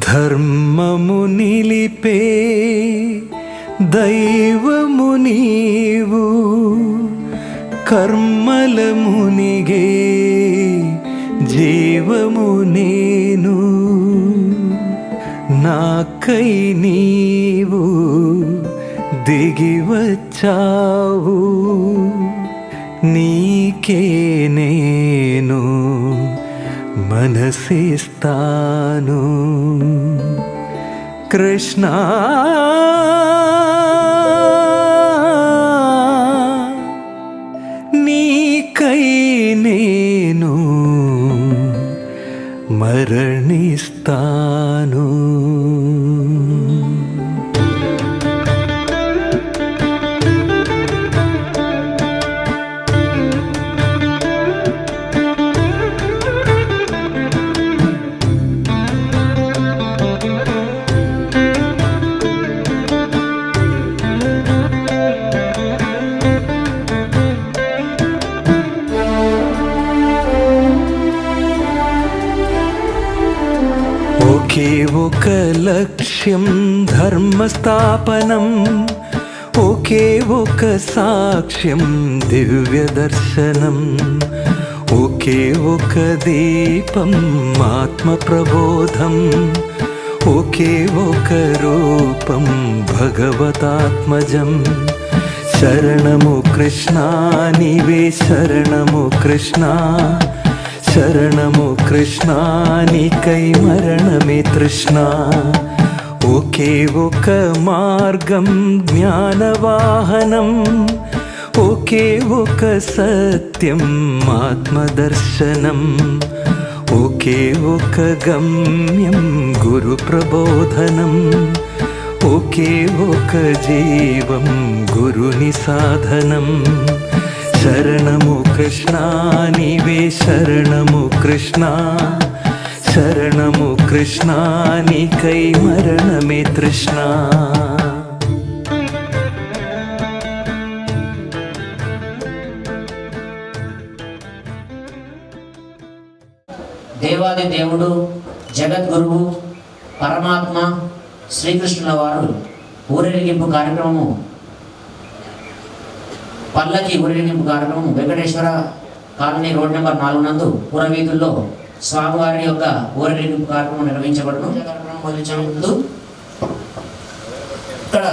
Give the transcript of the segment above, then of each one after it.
ధర్మము నిలిపే దైవము నీవు, కర్మల మునిగే జీవము నేను. నాకై నీవు దిగి వచ్చావు, నీకే నేను మనసిస్తాను. కృష్ణ నీకై నేను మరణిస్తాను. ఒకే ఒక లక్ష్యం ధర్మస్థాపనం, ఒకే ఒక సాక్ష్యం దివ్య దర్శనం, ఒకే ఒక దీపం ఆత్మ ప్రబోధం, ఒకే ఒక రూపం భగవతాత్మజం. శరణము కృష్ణ నీవే శరణము కృష్ణ, శరణము కృష్ణ నీకై మరణమే తృష్ణ. ఒకే ఒక మార్గం జ్ఞానవాహనం, ఒకే ఒక సత్యం ఆత్మదర్శనం, ఒకే ఒక గమ్యం గురు ప్రబోధనం, ఒకే ఒక జీవం గురుని సాధనం. శరణము కృష్ణ నీవే శరణము కృష్ణ, శరణము కృష్ణ నీకై మరణమే తృష్ణ. దేవాది దేవుడు జగద్గురువు పరమాత్మ శ్రీకృష్ణుల వారు ఊరేగింపు కార్యక్రమము, పల్లకి ఊరేగింపు కార్యక్రమం వెంకటేశ్వర కాలనీ రోడ్ నెంబర్ 4 నందు పురవీధుల్లో స్వామివారి యొక్క ఊరేగింపు కార్యక్రమం నిర్వహించబడును. ముందు ఇక్కడ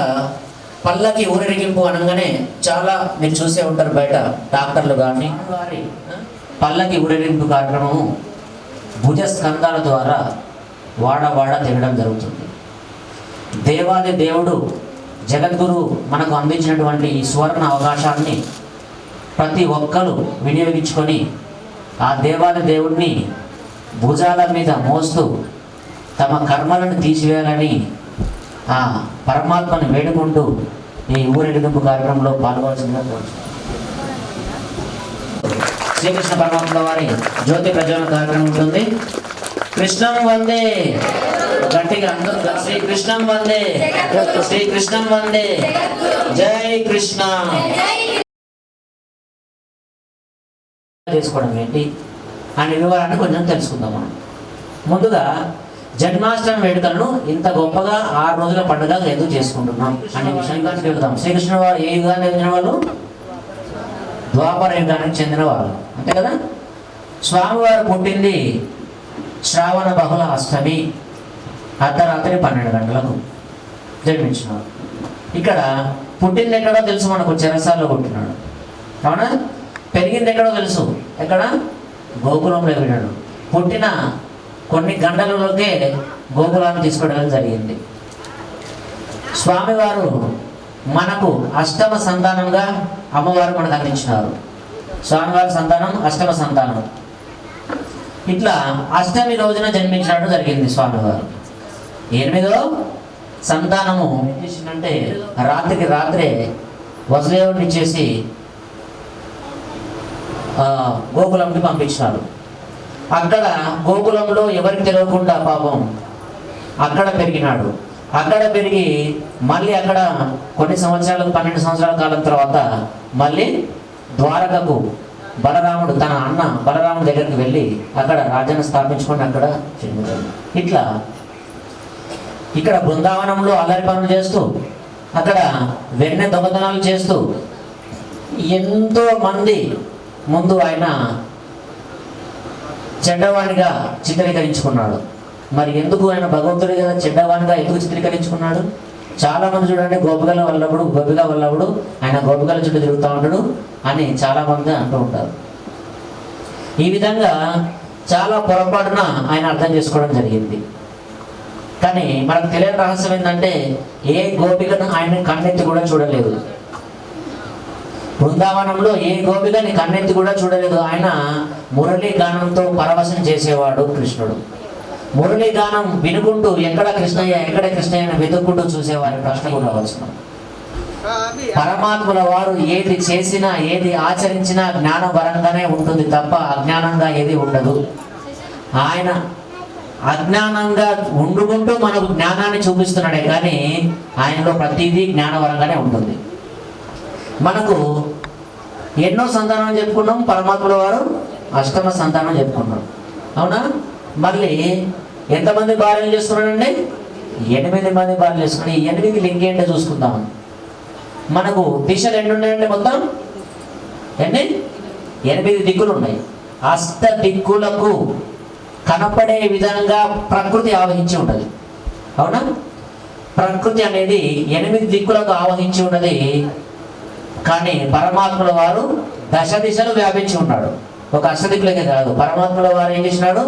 పల్లకి ఊరేగింపు అనగానే చాలా మీరు చూసే ఉంటారు బయట డాక్టర్లు కానీ. పల్లకి ఊరేగింపు కార్యక్రమము భుజ స్కంధాల ద్వారా వాడ తిరగడం జరుగుతుంది. దేవాది దేవుడు జగద్గురు మనకు అందించినటువంటి ఈ సువర్ణ అవకాశాన్ని ప్రతి ఒక్కరూ వినియోగించుకొని ఆ దేవాది దేవుడిని భుజాల మీద మోస్తూ తమ కర్మలను తీసివేయాలని ఆ పరమాత్మని వేడుకుంటూ ఈ ఊరేగింపు కార్యక్రమంలో పాల్గొనాల్సిందిగా కోరుతున్నాను. శ్రీకృష్ణ పరమాత్మ వారి జ్యోతి ప్రజ్వలన కార్యక్రమం ఉంటుంది. కృష్ణం వందే, గట్టిగా శ్రీకృష్ణం వందే, శ్రీకృష్ణం వందే, జై కృష్ణ. చేసుకోవడం ఏంటి అనే వివరాన్ని కొంచెం తెలుసుకుందాం. మనం ముందుగా జన్మాష్టమి వేడుకలను ఇంత గొప్పగా 6 రోజుల పండుగ ఎందుకు చేసుకుంటున్నాం అనే విషయాన్ని తెలుసుకుందాం. శ్రీకృష్ణుడు వారు ఏ యుగానికి చెందిన వాళ్ళు? ద్వాపర యుగానికి చెందిన వాళ్ళు, అంతే కదా. స్వామివారు పుట్టింది శ్రావణ బహుళ అష్టమి అర్ధరాత్రి 12 గంటలకు జన్మించినాడు. ఇక్కడ పుట్టింది ఎక్కడో తెలుసు మనకు, చెరసాల్లో పుట్టినాడు, అవునా. పెరిగింది ఎక్కడో తెలుసు, ఎక్కడ? గోకులంలో పెరిగినాడు. పుట్టిన కొన్ని గంటలలోకే గోకులాన్ని తీసుకోవడం జరిగింది. స్వామివారు మనకు అష్టమ సంతానంగా అమ్మవారు మనకు అందించినారు. స్వామివారి సంతానం అష్టమ సంతానం. ఇట్లా అష్టమి రోజున జన్మించినట్టు జరిగింది స్వామివారు. 8వ సంతానము అంటే రాత్రికి రాత్రే వసుదేవుడిని చేసి గోకులంకి పంపించినారు. అక్కడ గోకులంలో ఎవరికి తెలియకుండా పాపం అక్కడ పెరిగినాడు. అక్కడ పెరిగి మళ్ళీ అక్కడ కొన్ని సంవత్సరాలు 12 సంవత్సరాల కాలం తర్వాత మళ్ళీ ద్వారకకు బలరాముడు తన అన్న బలరాముడి దగ్గరికి వెళ్ళి అక్కడ రాజ్యాన్ని స్థాపించుకొని అక్కడ చెందుతాడు. ఇట్లా ఇక్కడ బృందావనంలో అల్లరి పనులు చేస్తూ అక్కడ వెన్నె దొంగతనాలు చేస్తూ ఎంతో మంది ముందు ఆయన చెడ్డవాడిగా చిత్రీకరించుకున్నాడు. మరి ఎందుకు ఆయన భగవంతుడి కదా చెడ్డవాడిగా ఎందుకు చిత్రీకరించుకున్నాడు? చాలా మంది చూడండి, గోపికల వల్లప్పుడు ఆయన గోపికల చుట్టూ తిరుగుతూ ఉంటాడు అని చాలా మంది అంటూ ఉంటారు. ఈ విధంగా చాలా పొరపాటున ఆయన అర్థం చేసుకోవడం జరిగింది. కానీ మనకు తెలియని రహస్యం ఏంటంటే ఏ గోపికను ఆయన కన్నెత్తి కూడా చూడలేదు. బృందావనంలో ఏ గోపికని కన్నెత్తి కూడా చూడలేదు. ఆయన మురళీ గానంతో పరవశం చేసేవాడు కృష్ణుడు. మురళీ గానం వినుకుంటూ ఎక్కడ కృష్ణయ్య అని వెతుక్కుంటూ చూసేవారు. ప్రశ్న కూడా వచ్చిన పరమాత్మల వారు ఏది చేసినా ఏది ఆచరించినా జ్ఞానపరంగానే ఉంటుంది తప్ప అజ్ఞానంగా ఏది ఉండదు. ఆయన అజ్ఞానంగా ఉండుకుంటూ మనకు జ్ఞానాన్ని చూపిస్తున్నాడే కానీ ఆయనలో ప్రతిదీ జ్ఞానపరంగానే ఉంటుంది. మనకు ఎన్నో సంతానం చెప్పుకున్నాం, పరమాత్మల వారు అష్టమ సంతానం చెప్పుకున్నాం, అవునా? మళ్ళీ ఎంతమంది భార్యలు చేసుకున్నాడండి? 8 మంది భార్యలు చేసుకుని 8 లింక్ ఏంటో చూసుకుందాం. మనకు దిశలు ఎన్ని ఉన్నాయండి? మొత్తం 8 దిక్కులు ఉన్నాయి. అష్ట దిక్కులకు కనపడే విధంగా ప్రకృతి ఆవహించి ఉన్నది, అవునా? ప్రకృతి అనేది 8 దిక్కులకు ఆవహించి ఉన్నది. కానీ పరమాత్మల వారు దశ దిశలు వ్యాపించి ఉన్నాడు. ఒక అష్టదిక్కులకే కాదు, పరమాత్మల వారు ఏం చేసినాడు?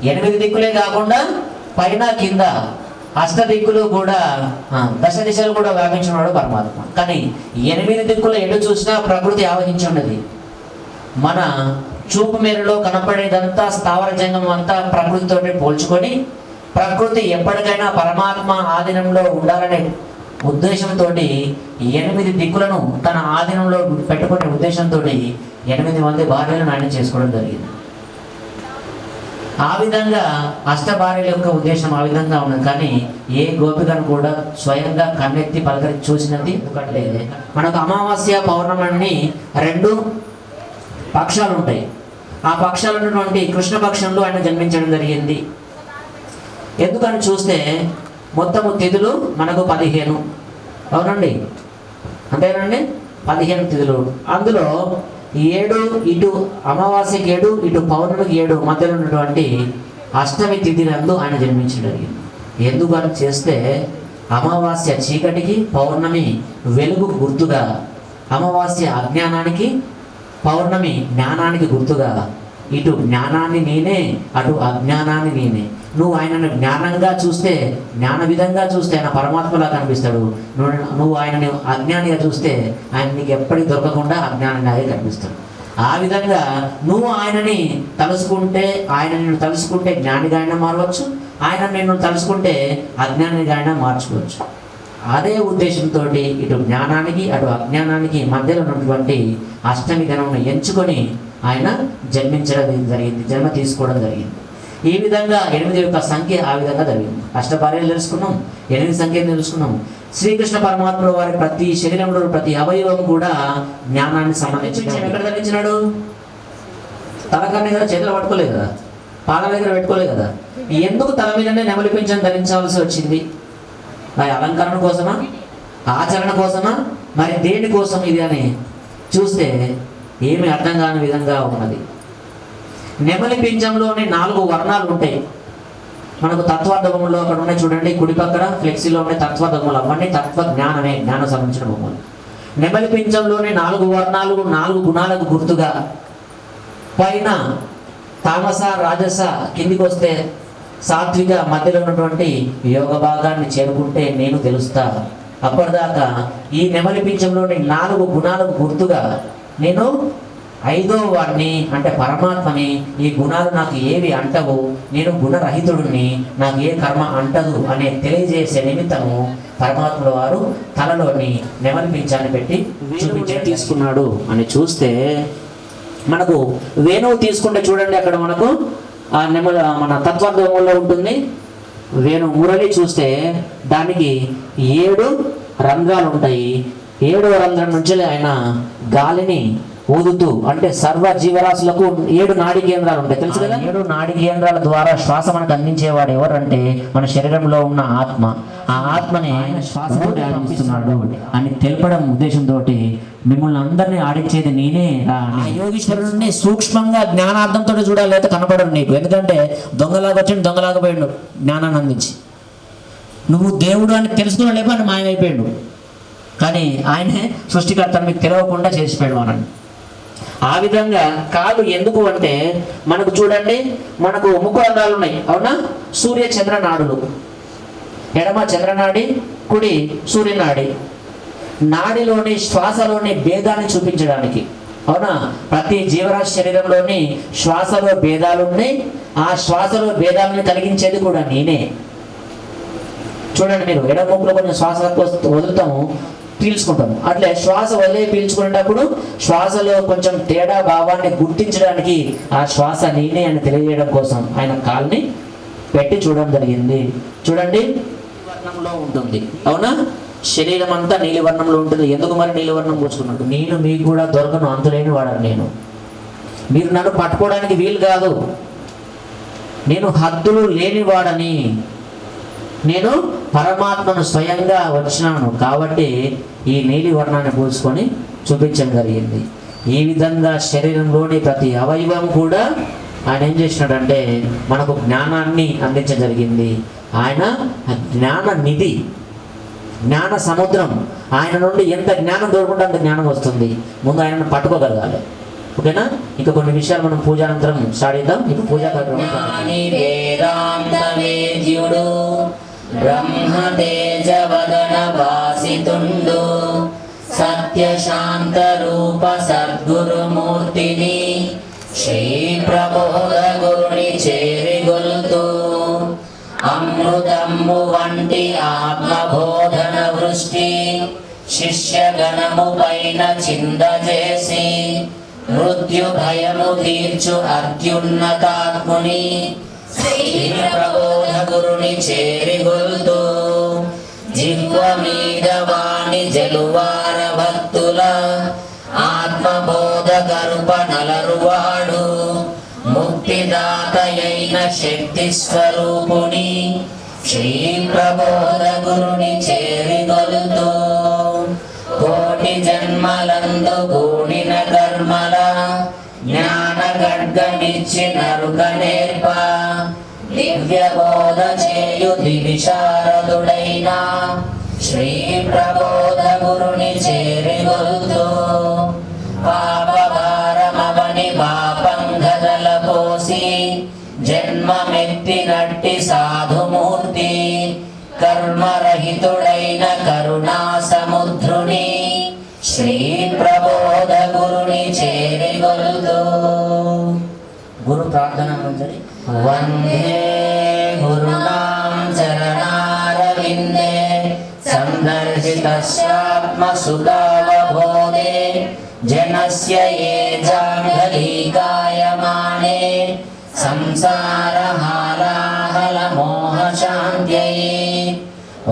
8 దిక్కులే కాకుండా పైన కింద అష్టదిక్కులు కూడా దశ దిశలు కూడా వ్యాపించున్నాడు పరమాత్మ. కానీ 8 దిక్కులు ఎటు చూసినా ప్రకృతి ఆవహించి ఉన్నది. మన చూపు మేరలో కనపడేదంతా స్థావర జంగమం అంతా ప్రకృతితో పోల్చుకొని ప్రకృతి ఎప్పటికైనా పరమాత్మ ఆధీనంలో ఉండాలనే ఉద్దేశంతో 8 దిక్కులను తన ఆధీనంలో పెట్టుకునే ఉద్దేశంతో 8 మంది భార్యలను ఆయన చేసుకోవడం జరిగింది. ఆ విధంగా అష్ట భార్యల యొక్క ఉద్దేశం ఆ విధంగా ఉన్నది. కానీ ఏ గోపికను కూడా స్వయంగా కన్నెత్తి పలకరి చూసినది. ఎందుకంటే మనకు అమావాస్య పౌర్ణమి 2 పక్షాలు ఉంటాయి. ఆ పక్షాలు ఉన్నటువంటి కృష్ణపక్షంలో ఆయన జన్మించడం జరిగింది. ఎందుకని చూస్తే మొత్తము తిథులు మనకు 15, అవునండి, అంతేనండి, 15 తిథులు. అందులో 7 ఇటు అమావాస్యకి 7 ఇటు పౌర్ణమికి 7 మధ్యలో ఉన్నటువంటి అష్టమి తిథి నందు ఆయన జన్మించడం జరిగింది. ఎందుకని చేస్తే అమావాస్య చీకటికి, పౌర్ణమి వెలుగు గుర్తుగా, అమావాస్య అజ్ఞానానికి, పౌర్ణమి జ్ఞానానికి గుర్తుగా. ఇటు జ్ఞానాన్ని నేనే, అటు అజ్ఞానాన్ని నేనే. నువ్వు ఆయనను జ్ఞానంగా చూస్తే, జ్ఞాన విధంగా చూస్తే ఆయన పరమాత్మలా కనిపిస్తాడు. నువ్వు ఆయనని అజ్ఞానిగా చూస్తే ఆయన నీకు ఎప్పటికీ దొరకకుండా అజ్ఞానంగానే కనిపిస్తాడు. ఆ విధంగా నువ్వు ఆయనని తలుసుకుంటే, ఆయన నిన్ను తలుసుకుంటే జ్ఞానిగా అయినా మారవచ్చు, ఆయన నిన్ను తలుసుకుంటే అజ్ఞానిగా అయినా మార్చుకోవచ్చు. అదే ఉద్దేశంతో ఇటు జ్ఞానానికి అటు అజ్ఞానానికి మధ్యలో ఉన్నటువంటి అష్టమి గణమును ఎంచుకొని ఆయన జన్మించడం జరిగింది, జన్మ తీసుకోవడం జరిగింది. ఈ విధంగా 8 యొక్క సంఖ్య ఆ విధంగా జరిగింది. అష్టభార్యలు తెలుసుకున్నాం, 8 సంఖ్యను తెలుసుకున్నాం. శ్రీకృష్ణ పరమాత్మ వారి ప్రతి శరీరంలో ప్రతి అవయవం కూడా జ్ఞానాన్ని సంబంధించి ఎక్కడ ధరించినాడు? తలకన్నా కదా, చేతులు పట్టుకోలేదు కదా, పాల దగ్గర పెట్టుకోలేదు కదా. ఎందుకు తల మీదనే నెమలి పింఛం ధరించవలసి వచ్చింది? మరి అలంకరణ కోసమా, ఆచరణ కోసమా, మరి దేని కోసం ఇది అని చూస్తే ఏమి అర్థం కాని విధంగా ఉన్నది. నెమలి పింఛంలోని 4 వర్ణాలు ఉంటాయి. మనకు తత్వబొమ్మలు అక్కడ ఉన్నాయి చూడండి, కుడి పక్కన ఫ్లెక్సీలో ఉండే తత్వబొమ్మలు, అవన్నీ తత్వ జ్ఞానమే, జ్ఞానం సంబంధించిన బొమ్మలు. నెమలి పింఛంలోని 4 వర్ణాలు 4 గుణాలకు గుర్తుగా, పైన తామస రాజస, కిందికి వస్తే సాత్విక, మధ్యలో ఉన్నటువంటి యోగ భాగాన్ని చేరుకుంటే నేను తెలుస్తా. అప్పటిదాకా ఈ నెమలి పింఛంలోని 4 గుణాలకు గుర్తుగా నేను ఐదో వాడిని అంటే పరమాత్మని, ఈ గుణాలు నాకు ఏవి అంటవు, నేను గుణరహితుడిని, నాకు ఏ కర్మ అంటదు అనే తెలియజేసే నిమిత్తము పరమాత్ముల వారు తలలోని నెమలి పింఛాన్ని పెట్టి చూపించే తీసుకున్నాడు అని చూస్తే, మనకు వేణువు తీసుకుంటే చూడండి, అక్కడ మనకు ఆ నెమల మన తత్వోద్గమంలో ఉంటుంది. వేణు మురళి చూస్తే దానికి 7 రంధ్రాలు ఉంటాయి. 7వ రంధ్రం నుంచి ఆయన గాలిని ఊదుతూ, అంటే సర్వ జీవరాశులకు 7 నాడీ కేంద్రాలు ఉంటాయి, తెలుసు కదా. 7 నాడీ కేంద్రాల ద్వారా శ్వాస మనకు అందించేవాడు ఎవరంటే మన శరీరంలో ఉన్న ఆత్మ. ఆ ఆత్మని ఆయన శ్వాసను అందిస్తున్నాడు అని తెలపడం ఉద్దేశంతో మిమ్మల్ని అందరినీ ఆడించేది నేనే. ఆ యోగీశ్వరుడిని సూక్ష్మంగా జ్ఞానార్థంతో చూడాలి, అయితే కనపడరు నీకు. ఎందుకంటే దొంగలాగా వచ్చి దొంగలాగా పోయాడు జ్ఞానాన్ని అందించి. నువ్వు దేవుడు అని తెలుసుకున్న లేప అని మాయమైపోయాడు, కానీ ఆయనే సృష్టికర్తను మీకు తెలియకుండా చేసిపోయాడు అనండి. ఆ విధంగా కాలు ఎందుకు అంటే, మనకు చూడండి, మనకు ముక్కు రంధ్రాలు ఉన్నాయి, అవునా. సూర్య చంద్ర నాడులు, ఎడమ చంద్రనాడి, కుడి సూర్యనాడి. నాడిలోని శ్వాసలోని భేదాన్ని చూపించడానికి, అవునా. ప్రతి జీవరాశి శరీరంలోని శ్వాసలో భేదాలు ఉన్నాయి. ఆ శ్వాసలో భేదాలను కలిగించేది కూడా నేనే. చూడండి, మీరు ఎడమ ముక్కులో కొంచెం శ్వాస వదులుతాము, పీల్చుకుంటాము. అట్లే శ్వాస వదిలే పీల్చుకునేటప్పుడు శ్వాసలో కొంచెం తేడా భావాన్ని గుర్తించడానికి ఆ శ్వాస నేనే అని తెలియజేయడం కోసం ఆయన కాల్ని పెట్టి చూడడం జరిగింది. చూడండి, వర్ణంలో ఉంటుంది, అవునా. శరీరం అంతా నీలివర్ణంలో ఉంటుంది. ఎందుకు మరి నీలివర్ణం పూసుకున్నాడు? నేను మీకు కూడా దొరకను, అంతులేని వాడను నేను. మీరు నన్ను పట్టుకోవడానికి వీలు కాదు. నేను హద్దులు లేనివాడని, నేను పరమాత్మను స్వయంగా వచ్చినాను కాబట్టి ఈ నీలి వర్ణాన్ని పూసుకొని చూపించడం జరిగింది. ఈ విధంగా శరీరంలోని ప్రతి అవయవం కూడా ఆయన ఏం చేసినాడంటే మనకు జ్ఞానాన్ని అందించడం జరిగింది. ఆయన జ్ఞాన నిధి, జ్ఞాన సముద్రం. ఆయన నుండి ఎంత జ్ఞానం దొరుకుంటే అంత జ్ఞానం వస్తుంది. ముందు ఆయనను పట్టుకోగలగాలి, ఓకేనా. ఇంకా కొన్ని విషయాలు మనం పూజానంతరం స్టార్ట్ చేద్దాం. ఇప్పుడు పూజా కార్యక్రమం బ్రహ్మతేజవదన వాసితుండు సత్యశాంత రూప సద్గురుమూర్తిని శ్రీ ప్రబోధ గురుని చేరిగొల్తూ అమృతమ్ము వంటి ఆత్మబోధన వృష్టి శిష్యగణము పైన చిందజేసి మృత్యు భయము తీర్చు అత్యున్నతాత్ముని శ్రీ ప్రబోధ గురుని చేరిగొల్తూ జిహ్వ మీద వాణి జలువార భక్తుల ఆత్మబోధ గరుప నలరువాడు ముక్తిదాతయైన శక్తి స్వరూపుని శ్రీ ప్రబోధ గురుని చేరిగొల్తూ కోటి జన్మలందు గూడిన కర్మల జ్ఞాన గడ్గమిచ్చి నరుక నేర్ప దివ్య బోధ చేయు దివిశారదుడైన శ్రీ ప్రబోధ గురుని చేరిగొల్తూ పాపభారమవని పాపంగదల పోసి జన్మమెత్తినట్టి సాధుమూర్తి కర్మరహితుడైన కరుణా సముద్రుని శ్రీ ప్రబోధ గురుని చేరిగొల్తూ గురు ప్రార్థన మంజరి. వందే గురునాం చరణారవిందే సందర్శితస్యాత్మ సుఖావబోధే జనస్య ఏ జాంగలీకాయమానే సంసార హాలాహల మోహ శాంత్యై.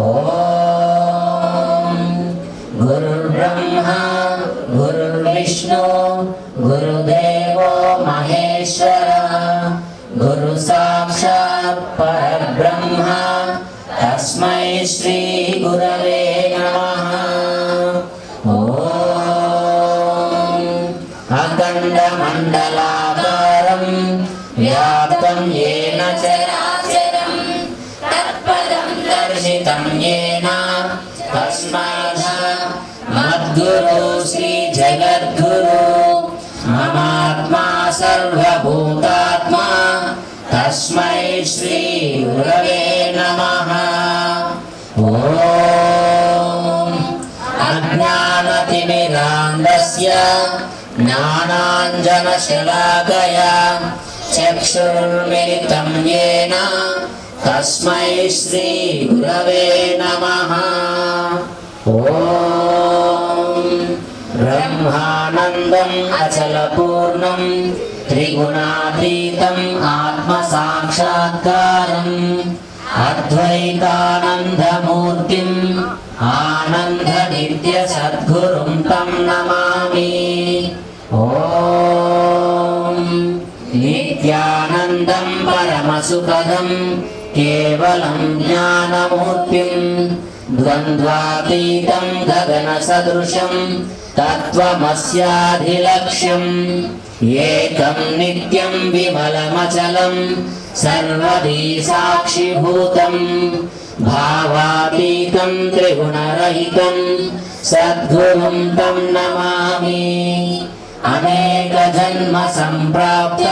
ఓం గురుర్బ్రహ్మా గురుర్విష్ణు గురుదేవో మహేశ్వర గురు సాక్షాత్ పరబ్రహ్మ తస్మై శ్రీ గురవే నమః. ఓం అఖండ మండలాకారం వ్యాప్తం ఏన చరాచరం తత్పదం దర్శితం ఏన తస్మై మద్గురు శ్రీ జగద్గురు మమాత్మా సర్వభూతాత్మా తస్మై శ్రీ గురవే నమః. ఓం అజ్ఞానతిమిరాంధస్య ज्ञानाञ्जनशलाकया चक्षुर्मिलितं येन तस्मै श्रीगुरवे नमः। ॐ ब्रह्मानन्दम् अचलपूर्णं त्रिगुणातीतम् आत्मसाक्षात्कारम् अद्वैतानन्दमूर्तिम् आनन्दनित्यसद्गुरुं तं नमामि। ॐ नित्यानन्दं परमसुखदं केवलं ज्ञानमूर्तिं द्वन्द्वातीतं गगनसदृशं तत्त्वमस्याधिलक्ष्यम् एकं नित्यं विमलमचलं सर्वदी साक्षिभूतं भावातीतं त्रिगुणरहितं सद्गुरुं तं नमामि। अनेकजन्म सम्प्राप्त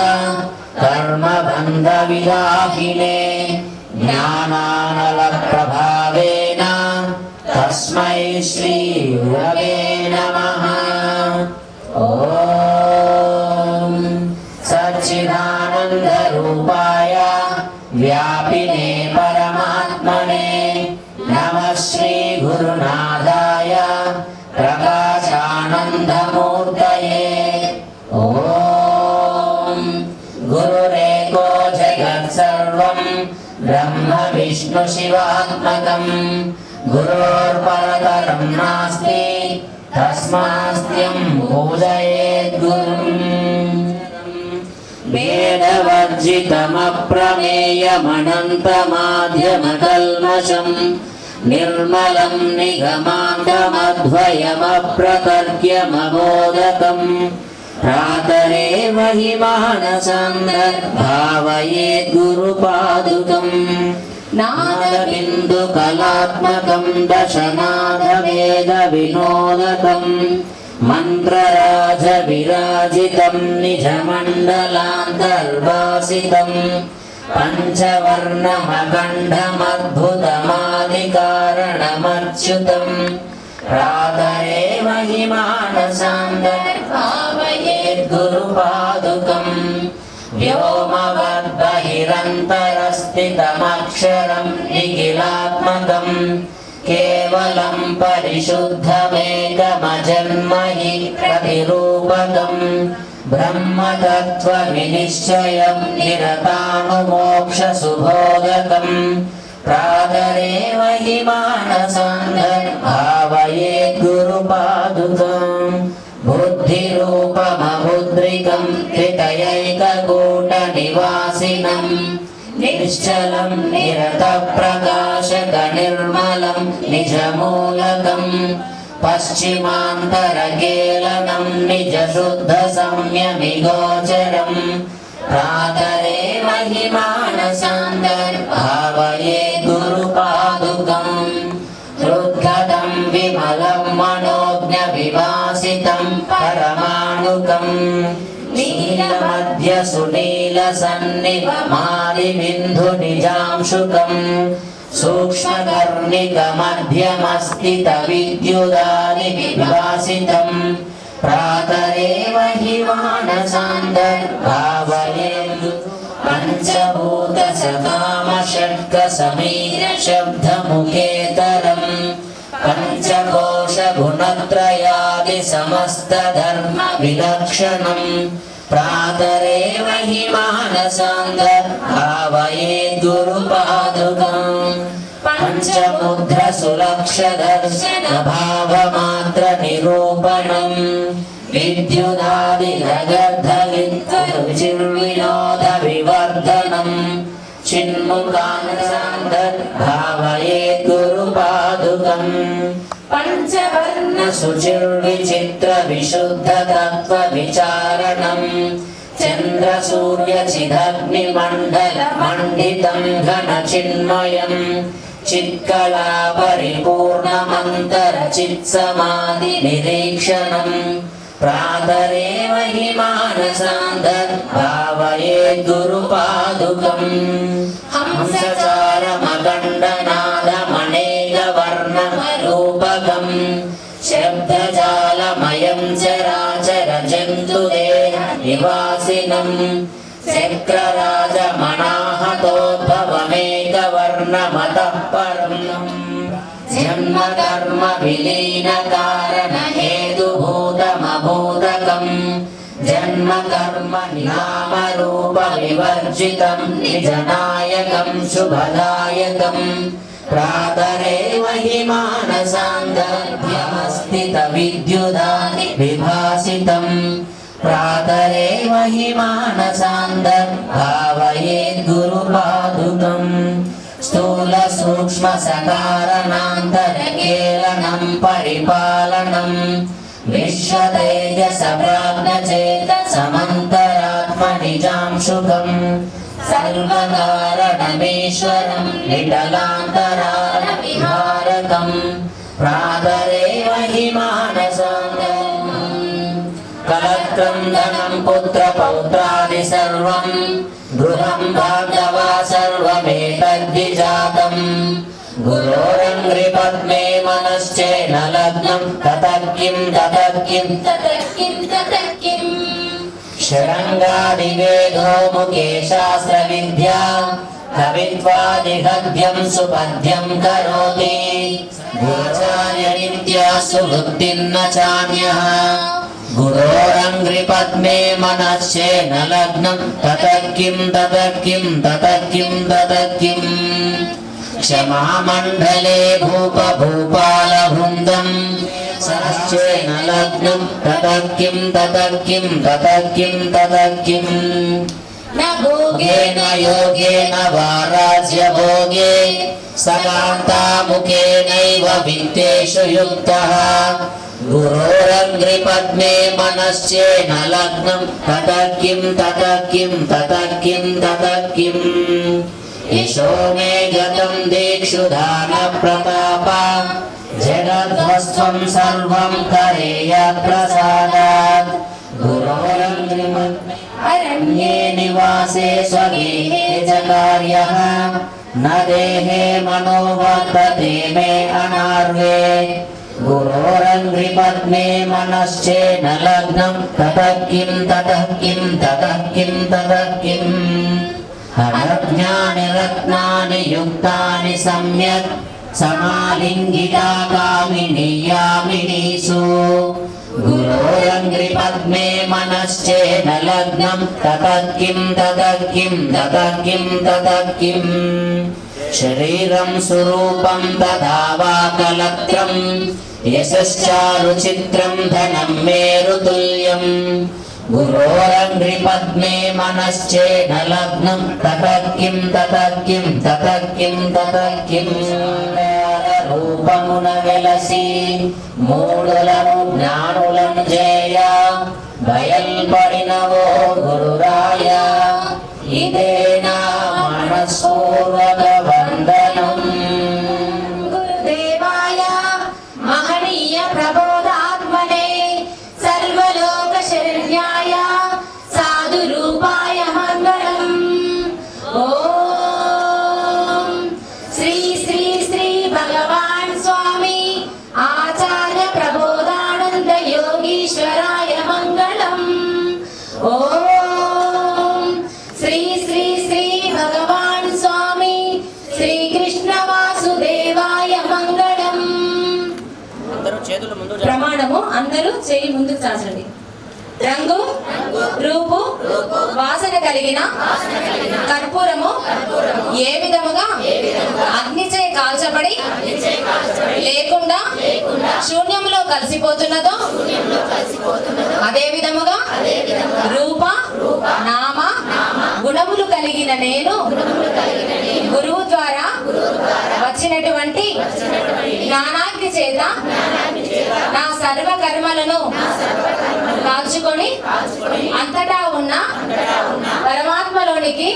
कर्मबन्धविदाहिने ज्ञानानलप्रभावेन तस्मै श्रीगुरवे नमः। ॐ सच्चिदानन्दरूपाय व्यापिने परमात्मने नमः श्रीगुरुनाथाय प्रकाशानन्दमूर्तये। ॐ गुरुरेको जगत्सर्वं ब्रह्म विष्णु शिवात्मकं गुरोर्परतरं नास्ति तस्मास्त्यं पूजयेद्गुरुम्। वेदवर्जितमप्रमेयमनन्तमाध्यमकल्मषं निर्मलं निगमान्तमध्वयमप्रतर्क्यमबोधकम् प्रातरेव हि मानसन्दर्भावयेद्गुरुपादुकम् नादबिन्दुकलात्मकं दशनाथवेदविनोदकम् मन्त्रराजविराजितं निजमण्डलान्तर्वासितं पञ्चवर्णमखण्डमद्भुतमादिकारणमच्युतं प्रातरेव हि मानसान्तर्भावयेद्गुरुपादुकम् व्योमवद्बहिरन्तरस्थितमक्षरं निखिलात्मकम् केवलं परिशुद्धमेकमजन्महि प्रतिरूपकम् ब्रह्मतत्त्वविनिश्चयं निरतानुमोक्षसुबोधकम् प्रातरेव हि मानसान्तर्भावयेद्गुरुपादुकम् बुद्धिरूपममुद्रिकं त्रितयैककूटनिवासिनं निश्चलं निरतप्रकाशकनिर्मलं निजमूलकं पश्चिमान्तरकेलनं निजशुद्धसंयमिगोचरं प्रातरेव हि मानसान्तर्भावयेद्गुरुपादुकम् हृद्गतं विमलं मनोज्ञविवासितं परमाणुकम् नीलमध्यसुनीलसन्निभमादिबिन्दुनिजांशुकम् सूक्ष्मकर्णिकमध्यमस्थितविद्युदादिविभासितम् प्रातरेव हि मानसान्तर्भावयेद् पञ्चभूतसकामषट्कसमीरशब्दमुखेतरम् पञ्चकोशगुणत्रयादिसमस्तधर्मविलक्षणम् प्रातरेव हि मानसान्तर्भावयेद्गुरुपादुकम् पञ्चमुद्रसुलक्षदर्शनभावमात्रनिरूपणम् विद्युदादिनगद्धविद्युर्विनोदविवर्धनम् चिन्मुखानसान्तर्भावयेद्गुरुपादुकम् पञ्चवर्णसुचिर्विचित्रविशुद्धतत्त्वविचारणम् चन्द्रसूर्यचिदग्निमण्डलमण्डितं घनचिन्मयम् चित्कलापरिपूर्णमन्तरचित्समाधिनिरीक्षणम् प्रातरेव हि मानसान्तर्भावयेद्गुरुपादुकम् हंसचारमखण्डनादमनेकवर्णरूपकम् शब्दजालमयं चराचरजन्तु నివాసినం చక్రరాజమనాహతోద్భవమేకవర్ణమతః పరం జన్మ కర్మ విలీన కారణ హేతుభూతమభూతకం జన్మ కర్మ నామ రూప వివర్జితం నిజనాయకం శుభదాయకం ప్రాతరేవ హి మానసాంగర్భ్యమస్థిత విద్యుదాని విభాసితం ప్రాతరేవ హి మానసాంగర్భావయేద్ గురుపాదుకం స్థూల సూక్ష్మ సకారణాంతరకేలనం పరిపాలనం విశ్వతేజస ప్రాజ్ఞచేత సమంతరాత్మ నిజాంశుకం సర్వకారణమీశ్వరం విఠలాంతరాల విహారకం ప్రాతరేవ హి మానసాంగం కలత్రం ధనం పుత్ర పౌత్రాది సర్వం గృహం భాగవా సర్వమేతద్విజాతం గురోరంగ్రిపద్మే మనశ్చేన లగ్నం తతఃకిం షడంగాదివేదో ముఖే శాస్త్ర విద్యా కవిత్వాదిగద్యం సుపద్యం కరోతి గురాచార్య నిత్యా సువృత్తిన్న చాన్యః గురోరంగ్రిపద్మే మనశ్చేన లగ్నం తతఃకిం క్షమామండలే భూప భూపాల బృందం సరశ్చేన లగ్నం తతఃకిం న భోగేన యోగేన వా రాజ్యభోగే సకాంతాముఖేనైవ విత్తేషు యుక్తః గురోరంగ్రిపద్మే మనశ్చేన లగ్నం తతఃకిం యశో మే గతం దీక్షు దాన ప్రతాప జగద్వస్త్వం సర్వం కరేయాత్ ప్రసాదాత్ గురోరంగ్రిపద్మే అరణ్యే నివాసే స్వగేహే చ కార్యః న దేహే మనో వర్తతే మే అనార్వే గురోరంగ్రిపద్మే మనశ్చేన లగ్నం తతఃకిం హరజ్ఞాని రత్నాని యుక్తాని సమ్యక్ సమాలింగితా కామిని యామినీసు గురోరంగ్రిపద్మే మనశ్చేన లగ్నం తతఃకిం శరీరం స్వరూపం తథా వా కలత్రం యశశ్చారుచిత్రం ధనం మేరుతుల్యం గురోరంగ్రిపద్మే మనశ్చేన లగ్నం తతఃకిం రూపమున వెలసి మూడులను జ్ఞానులను జయ బయల్పడినవో గురురాయ ఇదే నా మనస్పూర్వక వందనం గురుదేవాయ మహనీయ ప్రబోధాత్మనే సర్వలోక శరణ్యాయ సాధు రూపాయ మంగళం ఓం శ్రీ శ్రీ శ్రీ భగవాన్ స్వామి ఆచార్య ప్రబోధానంద యోగీశ్వరాయ మంగళం ఓం శ్రీ శ్రీ శ్రీ భగవాన్ స్వామి శ్రీకృష్ణ వాసుదేవాయ మంగళం. ప్రమాణము అందరూ చేయి ముందుకు చాచండి. రంగు రూపు వాసన కలిగిన కర్పూరము ఏ విధముగా అగ్నిచే కాల్చబడి లేకుండా శూన్యములో కలిసిపోతున్నదో అదే విధముగా రూప నామ గుణములు కలిగిన నేను గురువు ద్వారా వచ్చినటువంటి జ్ఞానాగ్ని చేత నా సర్వ కర్మలను కాల్చుకొని అంతటా ఉన్న పరమాత్మలోనికి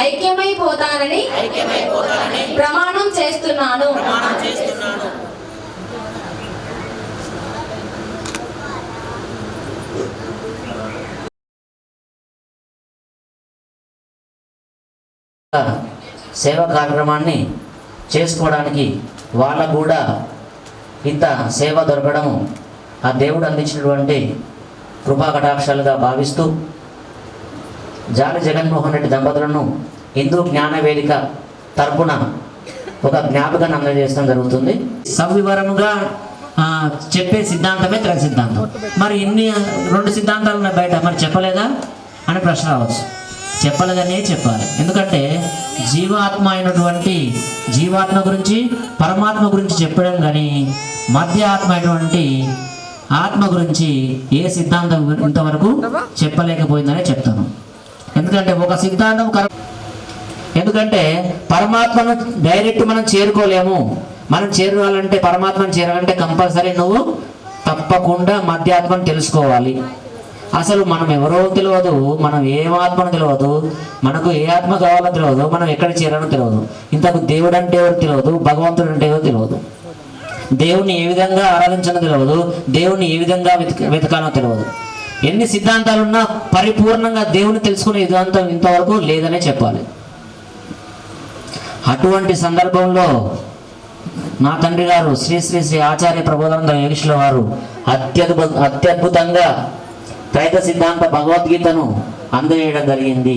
ఐక్యమైపోతానని ప్రమాణం చేస్తున్నాను. సేవా కార్యక్రమాన్ని చేసుకోవడానికి వాళ్ళకు కూడా ఇంత సేవ దొరకడము ఆ దేవుడు అందించినటువంటి కృపా కటాక్షాలుగా భావిస్తూ జాలి జగన్మోహన్ రెడ్డి దంపతులను హిందూ జ్ఞాన వేదిక తరపున ఒక జ్ఞాపకాన్ని అందజేయడం జరుగుతుంది. సవివరముగా చెప్పే సిద్ధాంతమే త్రైక సిద్ధాంతం. మరి ఇన్ని 2 సిద్ధాంతాలు ఉన్నాయి బయట, మరి చెప్పలేదా అని ప్రశ్న రావచ్చు. చెప్పలేదనే చెప్పాలి. ఎందుకంటే జీవాత్మ అయినటువంటి జీవాత్మ గురించి పరమాత్మ గురించి చెప్పడం కానీ మధ్య ఆత్మ అయినటువంటి ఆత్మ గురించి ఏ సిద్ధాంతం ఇంతవరకు చెప్పలేకపోయిందనే చెప్తాను. ఎందుకంటే ఒక సిద్ధాంతం ఎందుకంటే పరమాత్మను డైరెక్ట్ మనం చేరుకోలేము. మనం చేరుకోవాలంటే పరమాత్మను చేరాలంటే కంపల్సరీ నువ్వు తప్పకుండా మధ్యాత్మను తెలుసుకోవాలి. అసలు మనం ఎవరో తెలియదు, మనం ఏం ఆత్మను తెలియదు, మనకు ఏ ఆత్మ కావాలో తెలియదు, మనం ఎక్కడ చేరాలో తెలియదు, ఇంతకు దేవుడు అంటే ఎవరు తెలియదు, భగవంతుడు అంటే ఎవరు తెలియదు, దేవుణ్ణి ఏ విధంగా ఆరాధించాలో తెలియదు, దేవుణ్ణి ఏ విధంగా వెతకాలో తెలియదు. ఎన్ని సిద్ధాంతాలున్నా పరిపూర్ణంగా దేవుని తెలుసుకునే సిద్ధాంతం ఇంతవరకు లేదనే చెప్పాలి. అటువంటి సందర్భంలో నా తండ్రి గారు శ్రీ శ్రీ శ్రీ ఆచార్య ప్రబోధానంద యోగేశ్వర వారు అత్యద్భుతంగా త్రైక సిద్ధాంత భగవద్గీతను అందజేయడం జరిగింది.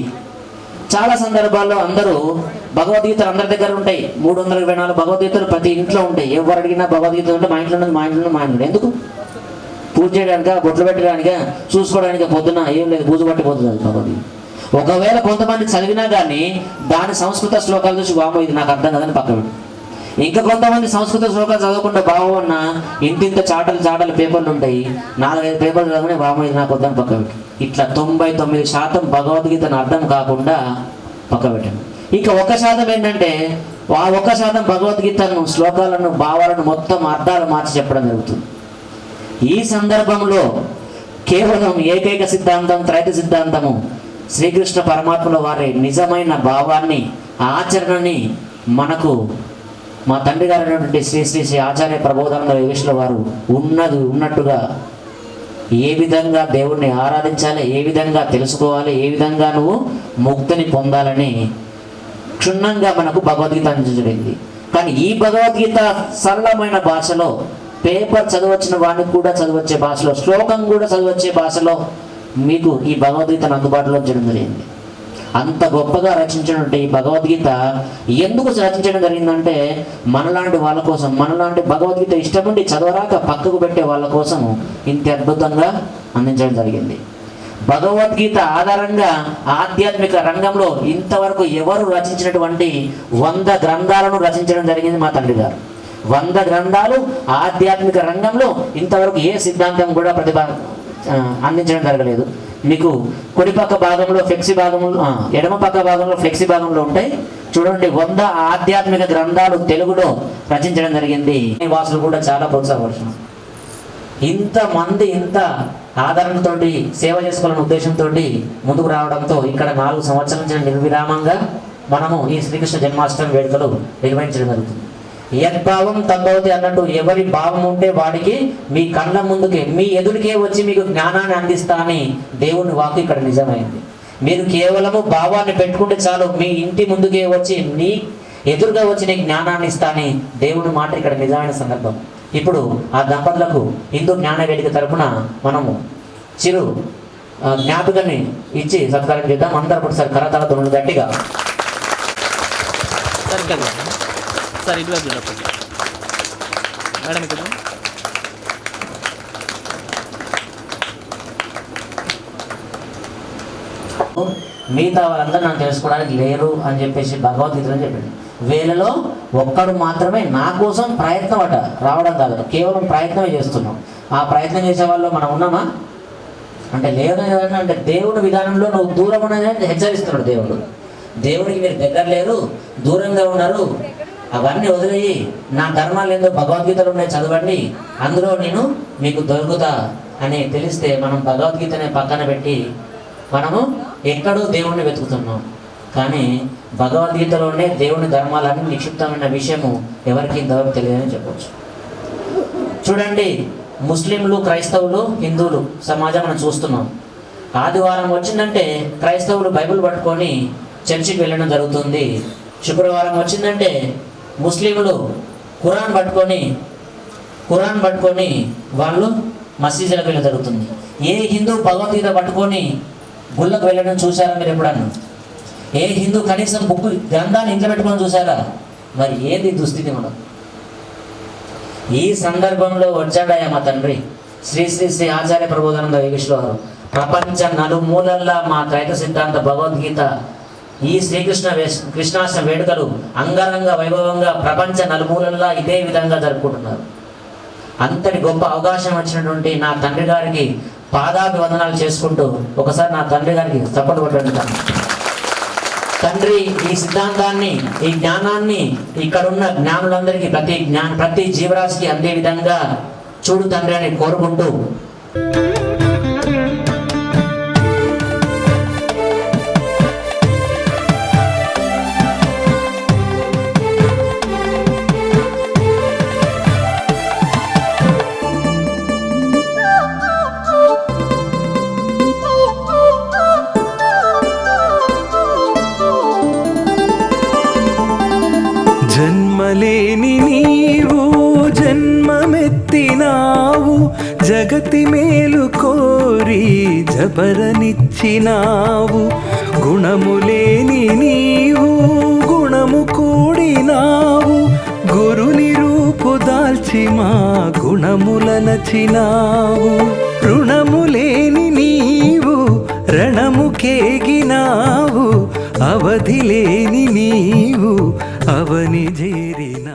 చాలా సందర్భాల్లో అందరూ భగవద్గీతలు అందరి దగ్గర ఉంటాయి. 324 భగవద్గీతలు ప్రతి ఇంట్లో ఉంటాయి. ఎవరు అడిగినా భగవద్గీత ఉంటే మా ఇంట్లో ఉన్నది, మా ఇంట్లో మా ఇంట్లో. ఎందుకు? పూజ చేయడానిక, బొట్లు పెట్టడానిక, చూసుకోవడానికి పొద్దున ఏం లేదు, పూజ పట్టిపోతుంది అది భగవద్గీత. ఒకవేళ కొంతమంది చదివినా కానీ దాని సంస్కృత శ్లోకాలు చూసి వామో ఇది నాకు అర్థం కదని పక్కన పెట్టి, ఇంకా కొంతమంది సంస్కృత శ్లోకాలు చదవకుండా బాగున్నా ఇంటింత చాటలు పేపర్లు ఉంటాయి, 4-5 పేపర్లు చదవని వామో ఇది నాకు వద్దని పక్క పెట్టి, ఇట్లా 99% భగవద్గీతను అర్థం కాకుండా పక్క పెట్టండి. ఇంకా 1% ఏంటంటే ఆ 1% భగవద్గీతను శ్లోకాలను భావాలను మొత్తం అర్థాలు మార్చి చెప్పడం జరుగుతుంది. ఈ సందర్భంలో కేవలం ఏకైక సిద్ధాంతం త్రైక సిద్ధాంతము శ్రీకృష్ణ పరమాత్మల వారి నిజమైన భావాన్ని ఆచరణని మనకు మా తండ్రి గారు అయినటువంటి శ్రీ శ్రీ శ్రీ ఆచార్య ప్రబోధానంద యోగేశ్వర వారు ఉన్నట్టుగా ఏ విధంగా దేవుణ్ణి ఆరాధించాలి, ఏ విధంగా తెలుసుకోవాలి, ఏ విధంగా నువ్వు ముక్తిని పొందాలని క్షుణ్ణంగా మనకు భగవద్గీత అందించబడింది. కానీ ఈ భగవద్గీత సరళమైన భాషలో, పేపర్ చదవచ్చిన వాడిని కూడా చదవచ్చే భాషలో, శ్లోకం కూడా చదవచ్చే భాషలో మీకు ఈ భగవద్గీతను అందుబాటులో చేయడం జరిగింది. అంత గొప్పగా రచించినటువంటి ఈ భగవద్గీత ఎందుకు రచించడం జరిగిందంటే మనలాంటి వాళ్ళ కోసం, మనలాంటి భగవద్గీత ఇష్టం ఉండి చదవరాక పక్కకు పెట్టే వాళ్ళ కోసం ఇంత అద్భుతంగా అందించడం జరిగింది. భగవద్గీత ఆధారంగా ఆధ్యాత్మిక రంగంలో ఇంతవరకు ఎవరు రచించినటువంటి 100 గ్రంథాలను రచించడం జరిగింది మా తండ్రి గారు. 100 గ్రంథాలు ఆధ్యాత్మిక రంగంలో ఇంతవరకు ఏ సిద్ధాంతం కూడా అందించడం జరగలేదు. మీకు కుడి పక్క భాగంలో ఫ్లెక్సీ భాగంలో, ఎడమ పక్క భాగంలో ఫ్లెక్సీ భాగంలో ఉంటాయి చూడండి. 100 ఆధ్యాత్మిక గ్రంథాలు తెలుగులో రచించడం జరిగింది. వాసులు కూడా చాలా ప్రోత్సాహపడుతున్నారు. ఇంతమంది ఇంత ఆదరణతో సేవ చేసుకోవాలనే ఉద్దేశంతో ముందుకు రావడంతో ఇక్కడ 4 సంవత్సరాల నుంచి నిర్విరామంగా మనము ఈ శ్రీకృష్ణ జన్మాష్టమి వేడుకలు నిర్వహించడం జరుగుతుంది. యద్భావం తద్భవతి అన్నట్టు ఎవరి భావం ఉంటే వాడికి మీ కళ్ళ ముందుకే, మీ ఎదురికే వచ్చి మీకు జ్ఞానాన్ని అందిస్తా అని దేవుని వాక్కు ఇక్కడ నిజమైంది. మీరు కేవలము భావాన్ని పెట్టుకుంటే చాలు, మీ ఇంటి ముందుకే వచ్చి నీ ఎదురుగా వచ్చి నీ జ్ఞానాన్ని ఇస్తా అని దేవుని మాట ఇక్కడ నిజమైన సందర్భం. ఇప్పుడు ఆ దంపతులకు హిందూ జ్ఞాన వేదిక తరపున మనము చిరు జ్ఞాపకాన్ని ఇచ్చి సత్కారం చేద్దాం. అందరూ ఒకసారి కరతాళ ధ్వనులు గట్టిగా. సార్ ఇటువైపు చూడండి మేడం, ఇక్కడ మిగతా వాళ్ళందరూ నన్ను తెలుసుకోవడానికి లేరు అని చెప్పేసి భగవద్గీతలో చెప్పాడు. వేలలో ఒక్కడు మాత్రమే నా కోసం ప్రయత్నం అట, రావడం కాదు, కేవలం ప్రయత్నమే చేస్తున్నాం. ఆ ప్రయత్నం చేసే వాళ్ళు మనం ఉన్నామా అంటే లేదు. అంటే దేవుని విధానంలో నువ్వు దూరం ఉన్నదని హెచ్చరిస్తున్నాడు దేవుడు. దేవుడికి మీరు దగ్గర లేరు, దూరంగా ఉన్నారు, అవన్నీ వదిలేయి నా ధర్మాలు ఏందో భగవద్గీతలు ఉన్నాయి చదవండి, అందులో నేను మీకు దొరుకుతా అని తెలిస్తే మనం భగవద్గీతని పక్కన పెట్టి మనము ఎక్కడో దేవుణ్ణి వెతుకుతున్నాం. కానీ భగవద్గీతలోనే దేవుని ధర్మాలన్నీ నిక్షిప్తమైన విషయము ఎవరికి ఇంతవరకు తెలియదని చెప్పవచ్చు. చూడండి, ముస్లింలు, క్రైస్తవులు, హిందువులు సమాజం మనం చూస్తున్నాం. ఆదివారం వచ్చిందంటే క్రైస్తవులు బైబిల్ పట్టుకొని చర్చికి వెళ్ళడం జరుగుతుంది. శుక్రవారం వచ్చిందంటే ముస్లింలు ఖురాన్ పట్టుకొని వాళ్ళు మసీదులకు వెళ్ళి జరుగుతుంది. ఏ హిందూ భగవద్గీత పట్టుకొని గుళ్ళకు వెళ్ళడం చూసారా మీరు ఎప్పుడన్నా? ఏ హిందూ కనీసం బుక్ గ్రంథాన్ని ఇంట్లో పెట్టుకొని చూసారా? మరి ఏది దుస్థితి మనం? ఈ సందర్భంలో వచ్చాడయ్యా మా తండ్రి శ్రీ శ్రీ శ్రీ ఆచార్య ప్రబోధానంద యోగేశ్వర వారు. ప్రపంచ నలుమూలల్లా మా త్రైత సిద్ధాంత భగవద్గీత ఈ కృష్ణాష్టమి వేడుకలు అంగరంగ వైభవంగా ప్రపంచ నలుమూలల్లా ఇదే విధంగా జరుపుకుంటున్నారు. అంతటి గొప్ప అవకాశం వచ్చినటువంటి నా తండ్రి గారికి పాదాభివందనాలు చేసుకుంటూ ఒకసారి నా తండ్రి గారికి చప్పట్లు కొట్టండి. తండ్రి ఈ సిద్ధాంతాన్ని, ఈ జ్ఞానాన్ని ఇక్కడున్న జ్ఞానులందరికీ ప్రతి జీవరాశికి అందే విధంగా చూడు తండ్రి అని కోరుకుంటూ జన్మలేని నీవు జన్మమెత్తినావు, జగతి మేలు కోరి జబరనిచ్చినావు. గుణములేని నీవు గుణము కూడినావు, గురుని రూపు దాల్చి మా గుణముల నచినావు. రుణములేని నీవు రణముకేగినావు, అవధి లేని నీవు అవని చేరినా.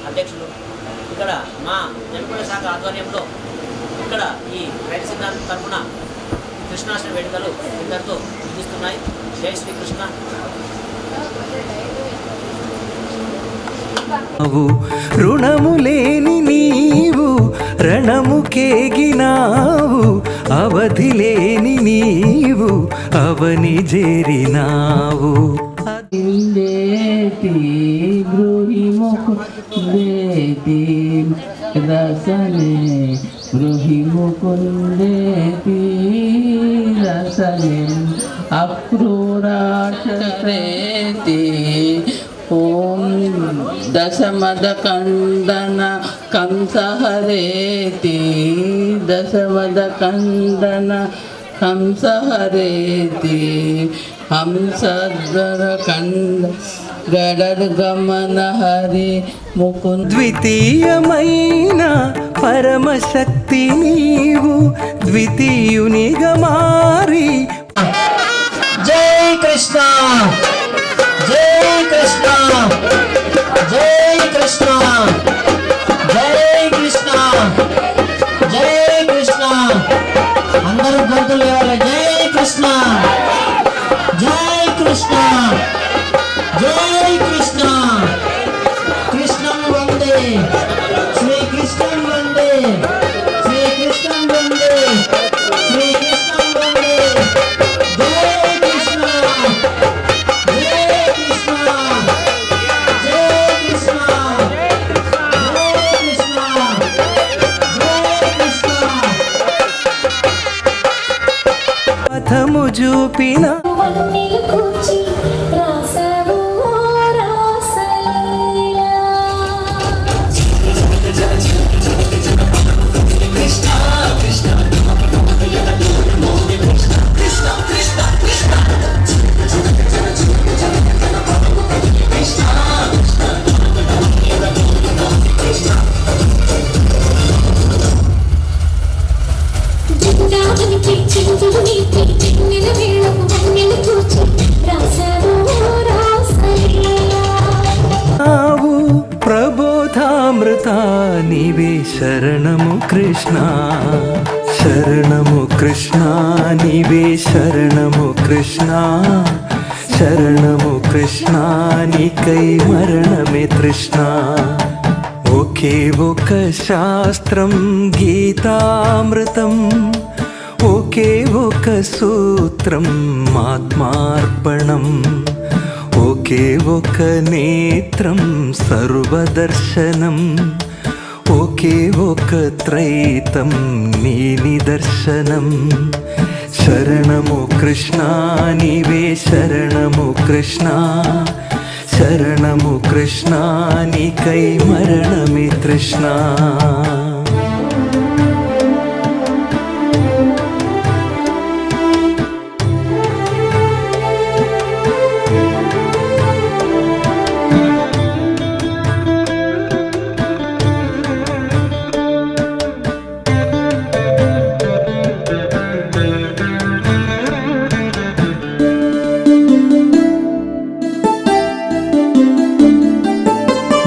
అధ్యక్షులు ఇక్కడ మా జనపద శాఖ ఆధ్వర్యంలో ఇక్కడ ఈ రైతు సిద్ధాంతం తరఫున కృష్ణాష్టమి వేడుకలు ఇంతటితో ముగిస్తున్నాయి. జై శ్రీకృష్ణ. రుణములేని నీవు రణముకేగినావు, అవధి లేని నీవు అవని చేరినావు. రసనే గృహి ముకుందేతి రసనే అక్రూరాక్షరేతి. ఓం దశమదకందన కంసహరేతి దశమదకందన కంసహరేతి హంసద్వర కంద గడర్గమన హరి ముకుంద. ద్వితీయమైన పరమశక్తి నీవు, ద్వితీయునిగా మారి. జై కృష్ణ, జై కృష్ణ, జై కృష్ణ, జై కృష్ణ, జై కృష్ణ. అందరూ గంతులు లేవాలి. జై కృష్ణ, జై కృష్ణ, జై కృష్ణ. కృష్ణం వందే, శ్రీకృష్ణం వందే, శ్రీకృష్ణం వందే, శ్రీకృష్ణం వందే. జై కృష్ణ, జై కృష్ణ, జై కృష్ణ, జై కృష్ణ, జై కృష్ణ. చూపిన వన్నెలు కూర్చి రాసావు రాసలీలా. బృందావనికి చిందులు నీపై వెన్నెల వేళకు వన్నెలు కూర్చి రాసావు రాసలీలా. ఆవు ప్రబోధామృత నీవే శరణము కృష్ణ శరణము కృష్ణ నీవే శరణము కృష్ణ శరణము కృష్ణ నీకై మరణమే తృష్ణ ఒకే ఒక శాస్త్రం గీతామృతం ఒకే ఒక సూత్రం ఆత్మార్పణం ఒకే ఒక నేత్రం సర్వదర్శనం ఒకే ఒక త్రైతం నీ నిదర్శనం శరణము కృష్ణ నీవే శరణము కృష్ణ శరణము కృష్ణ నీకై మరణమే తృష్ణ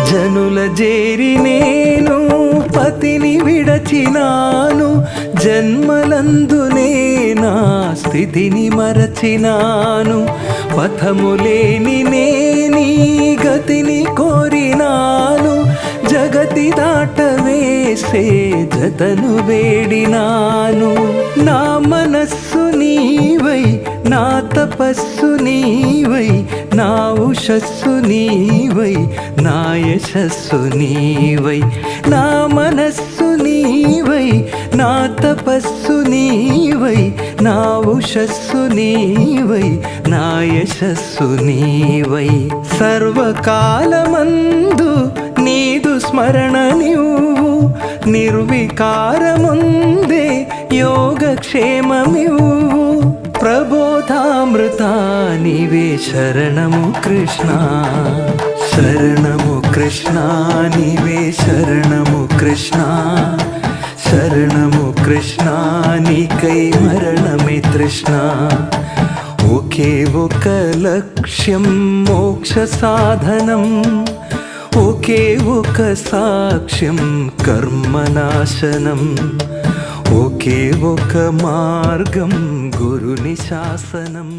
జనుల జేరి నేను పతిని విడచినాను జన్మలందునే నా స్థితిని మరచినాను పథములేని నేనీ గతిని కోరినాను జగతి దాటవేసే జతను వేడినాను నా మనస్సు నీవై నా తపస్సు నీవై నా ఉషస్సు నీవై నా యశస్సు నీవై నా మనస్సు నీవై నా తపస్సు నీవై నా ఉషస్సు నీవై నా యశస్సు నీవై సర్వకాలమందు నీదు స్మరణ నీవు నిర్వికారముందే యోగక్షేమమివు ప్రబోధామృత నీవే శరణము కృష్ణ శరణము కృష్ణ నీవే శరణము కృష్ణ శరణము కృష్ణ నీకై మరణమే తృష్ణ ఒకే ఒక లక్ష్యం మోక్ష సాధనం ఒకే ఒక సాక్ష్యం కర్మనాశనం ఒకే ఒక మార్గం గురుని శాసనం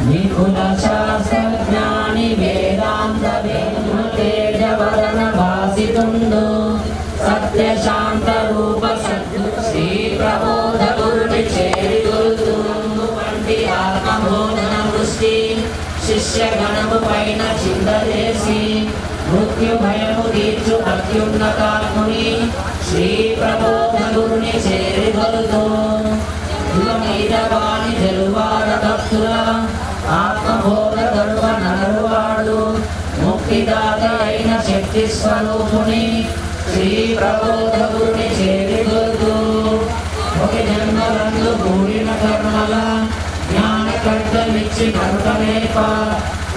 నిపుణ శాస్త్రజ్ఞాని వేదాంత తేజవదన భాసితుండు సత్య శాంత రూప సద్దు శ్రీ ప్రబోధ గురుని చేరి గురుతుండు వంటి ఆత్మబోధన వృష్టి శిష్య గణము పైన చిందజేసి మృత్యు భయము తీర్చు అత్యున్నతాత్ముని శ్రీ ప్రబోధ గురుని చేరి గలుతూ మీద వాణి జలువాడ భక్తుల ఆత్మబోధ గర్వ నరువాడు ముక్తిదాత అయిన శక్తి స్వరూపుని శ్రీ ప్రబోధ గురుని చేరి గలుతూ ఒక జన్మలందు కూడిన కర్మల జ్ఞాన కర్తమిచ్చి కర్తమేప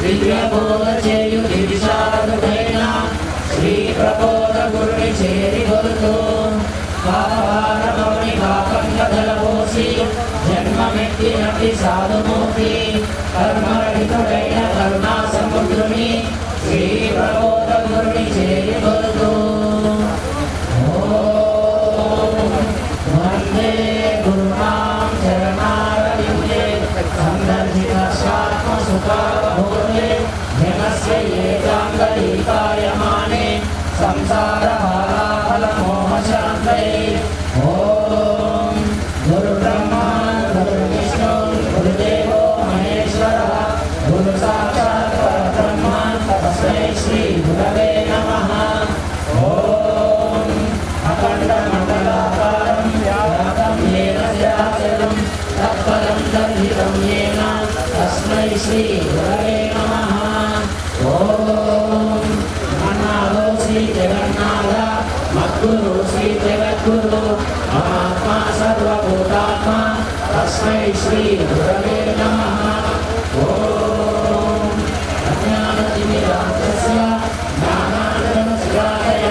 దివ్య బోధ చేయు దివిశారదుడైన శ్రీ ప్రబోధ గురుని చేరి గలుతూ పాపవారమౌని పాపంగ జలపోసి జన్మమెత్తి నటి సాధుమూర్తి కర్మరహితుడైన కరుణా సముద్రుని శ్రీ ప్రబోధ గురుని చేరి గలుతూ వందే గురునాం చరణారవిందే సందర్శిత స్వాత్మ సుఖావబోధే జనస్య ఏకాంగలీకాయమానే సంసార హాలాహల మోహ శాంతయే ఓం గురు బ్రహ్మ గురు విష్ణు గురుదేవో మహేశ్వర గురు సాక్షాత్ तस्मै श्री गुरवे नमः। ॐ अज्ञानतिमिरान्धस्य ज्ञानानन्दमस्याय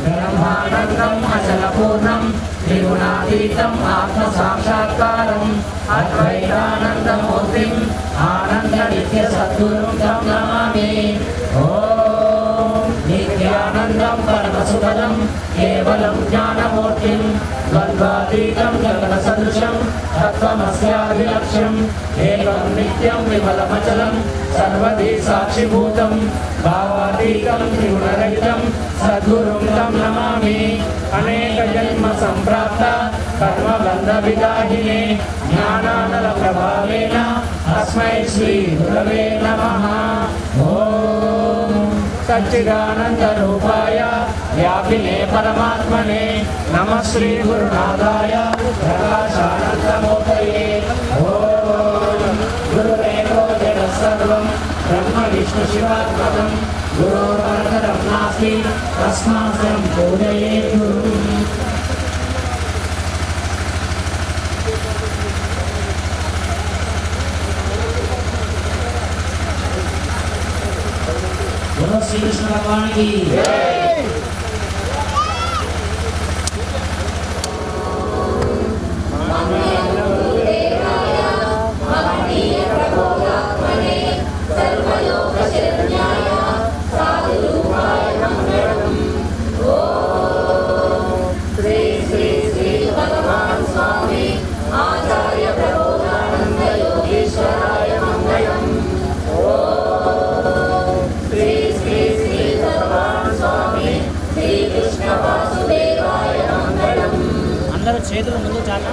ब्रह्मानन्दम् अचलपूर्णं त्रिगुणातीतम् आत्मसाक्षात्कारम् अद्वैतानन्दमूर्तिम् आनन्दनित्यसद्गुरुं तं नमामि। ॐ नित्यानन्दं परमसुखदं केवलं ज्ञानमूर्तिं द्वन्द्वातीतं जगदसदृशं तत्त्वमस्याभिलक्ष्यम् एकं नित्यं विमलमचलं सर्वधी साक्षिभूतं भावातीतं त्रिगुणरहितं सद्गुरुं तं नमामि। अनेकजन्म सम्प्राप्त कर्मबन्धविदाहिने ज्ञानानलप्रभावेन तस्मै श्री गुरवे नमः। ॐ सच्चिदानन्दरूपाय व्यापिने परमात्मने नमः श्री गुरुनाथाय प्रकाशानन्दमूर्तये। ॐ गुरुरेको जगत् सर्वं ब्रह्म विष्णु शिवात्मकं गुरोर्वरतरं नास्ति तस्मात् पूजयेत् गुरुम्। बोलो श्री कृष्ण भगवान की అందరూ చేతుల ముందు చాటా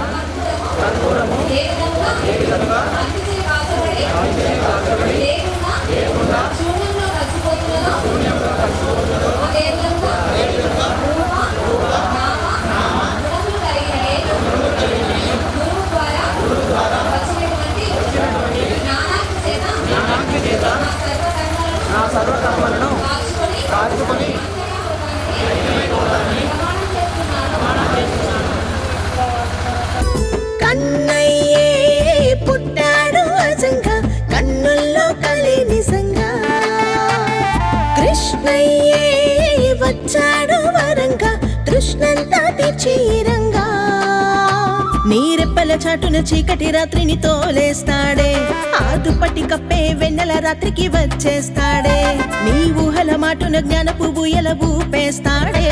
నా సర్వకర్మలను కాచుకొని కన్నయ్యే పుట్టాడు అజంగా కన్నుల్లో కలి నిజంగా కృష్ణయ్యే వచ్చాడు వరంగా తృష్ణంతా తీర్చేరంగా నీరెప్పల చాటున చీకటి రాత్రిని తోలేస్తాడే ఆ దుప్పటి కప్పే వెన్నెల రాత్రికి వచ్చేస్తాడే నీ ఊహల మాటున జ్ఞానపు బుయ్యల ఊపేస్తాడే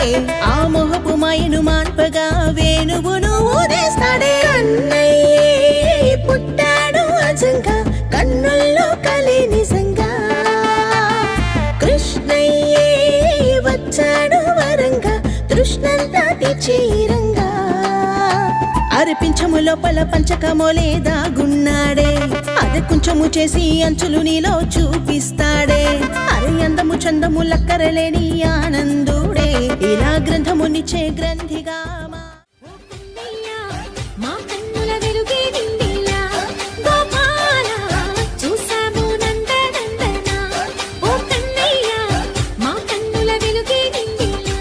ఆ మొహపు మాయను మాన్పగా వేణువును ఊదేస్తాడే కన్నయ్యే పుట్టాడు అజంగా కన్నుల్లో కలి నిజంగా కృష్ణయ్యే వచ్చాడు వరంగా తృష్ణంతా తీర్చేరంగా అర్పించము లోపల పంచకమోలే దాగున్నాడే అది కొంచెము చేసి అంచులు నీలో చూపిస్తాడే అరే అందము చందము లక్కరలేని ఆనందుడే ఇలా గ్రంథమునిచ్చే గ్రంథిగా మా కన్నుల వెలుగే నిండిలా గోపాల చూసాము నందనందన ఓ కన్నయ్య మా కన్నుల వెలుగే నిండిలా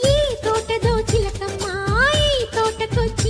ఈ తోటదో చిలకమ్మ ఈ తోటకొచ్చి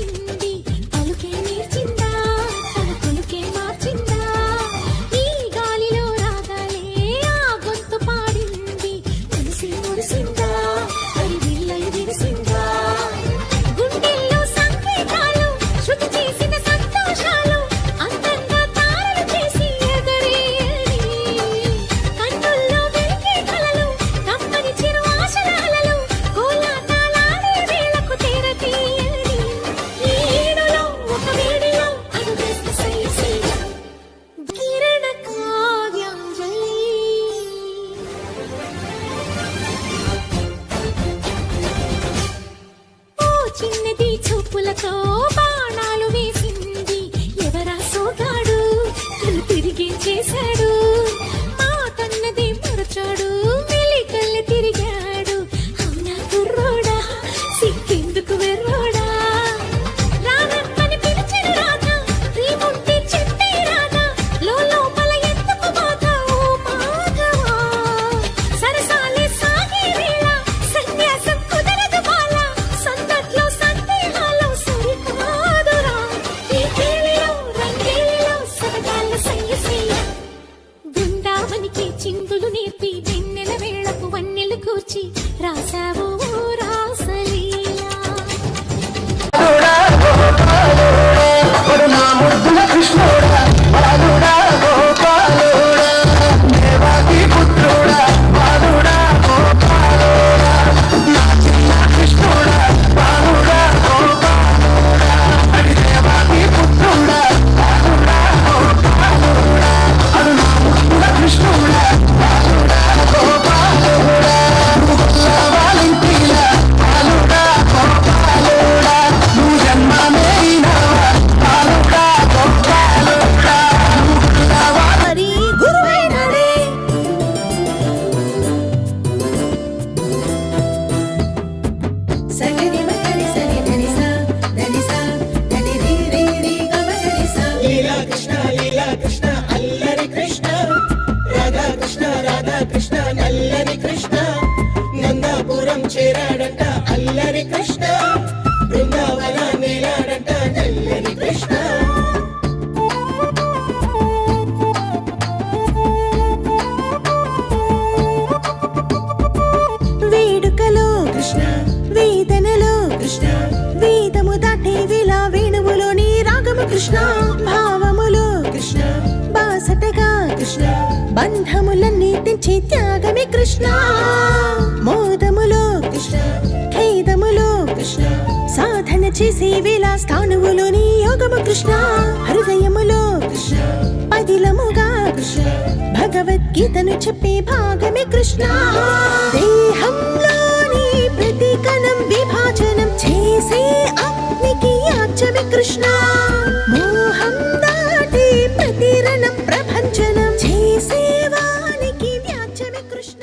నేర్పి వెన్నెల వేళకు వన్నెలు కూర్చి రాసావు రాసలీలా. మరి గురువైనడే సగని మగని సని ధని సా ధని సా ధని రి రి రి గమ ధని సా. లీలా కృష్ణ అల్లరి కృష్ణ రాధా కృష్ణ నల్లని కృష్ణ నందాపురం చేరాడంట అల్లరి కృష్ణ బృందావన నేలాడంట నల్లని కృష్ణ. వేడుకలో కృష్ణ వేదనలో కృష్ణ వేదము దాటే వేళ వేణువులోని రాగము కృష్ణ. భావములో కృష్ణ బాసటగా కృష్ణ బంధములన్నీ తెంచే త్యాగమే కృష్ణ. మోదములో కృష్ణ ఖేదములో కృష్ణ సాధన చేసే వేళ స్థానువులోని యోగము కృష్ణ. హృదయములో కృష్ణ పదిలముగా కృష్ణ భగవద్గీతను చెప్పే భాగమే కృష్ణ. దేహంలోని ప్రతి కణం విభాజనం చేసే అగ్నికి యాజ్యమే కృష్ణ. మోహం దాటి ప్రతి రణం ప్రభంజనం చేసే వానికి వ్యాజ్యమే కృష్ణ.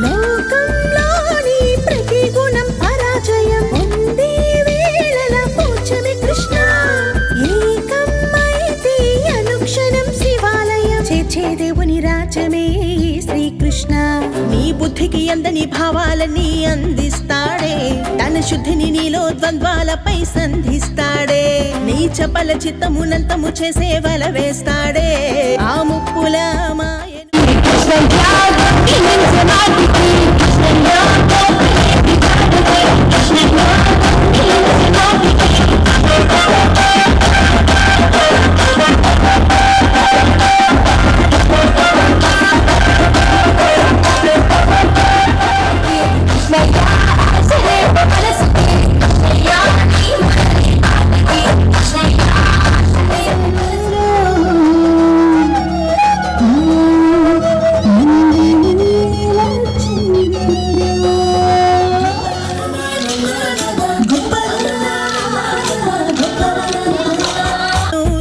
లోకంలోని ప్రతి గుణం పరాజయం పొందే వేళల పూజ్యమే కృష్ణ. ఏకమైతే అనుక్షణం శివాలయం చేర్చే దేవుని రాజ్యమే శ్రీకృష్ణ. నీ బుద్ధికి అందని భావాలన్నీ అందిస్తాడే, తన శుద్ధిని నీలో ద్వంద్వాలపై సంధిస్తాడే. నీ చపల చిత్తమునంతము చేసే వల వేస్తాడే. ఆ ముప్పుల మాయను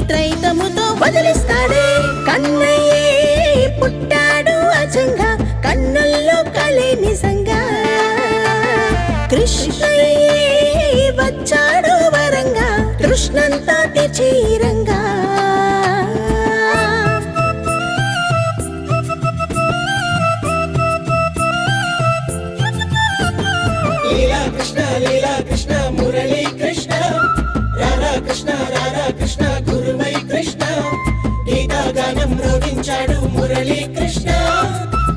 త్రైతముతో వదిలిస్తాడే. కన్నయ్యే పుట్టాడు అజంగా, కన్నుల్లో కలే నిజంగా. కృష్ణయ్యే వచ్చాడు వరంగా, కృష్ణంతా తీర్చీరంగా. లీలా కృష్ణ మురళీ కృష్ణ రాధా కృష్ణ గురువై కృష్ణ. గీతా గానం మ్రోగించాడు మురళీ కృష్ణ,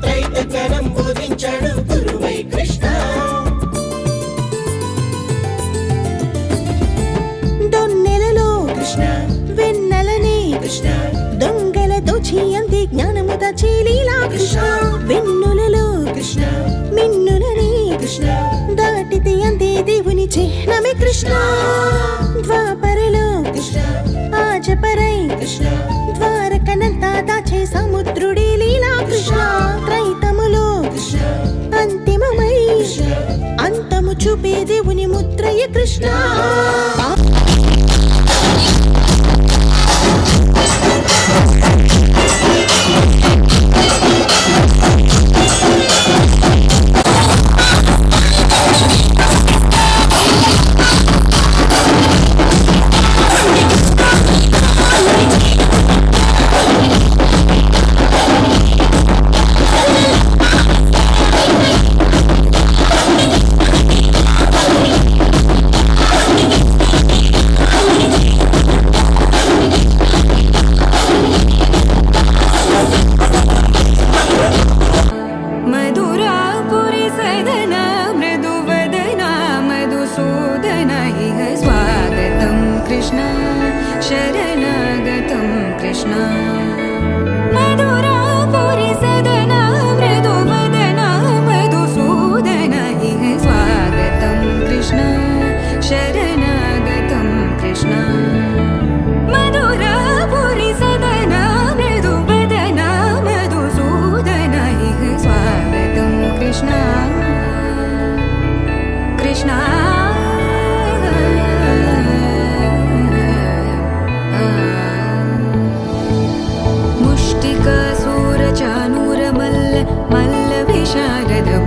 త్రైత జ్ఞానం బోధించాడు గురువై కృష్ణ. దొన్నెలలో కృష్ణ వెన్నెలని కృష్ణ దొంగల దోచి అంది జ్ఞానము దాచి లీలా కృష్ణ. వెన్నులలో కృష్ణ మిన్నులని కృష్ణ దాటితే అందే దేవుని చిహ్నమే కృష్ణ. ద్వాపరలో కృష్ణ ఆజపరై కృష్ణ ద్వారకనంతా దాచే సముద్రుడి లీలా కృష్ణ. త్రైతములో కృష్ణ కృష్ణ అంతము చూపే దేవుని ముద్రయ కృష్ణ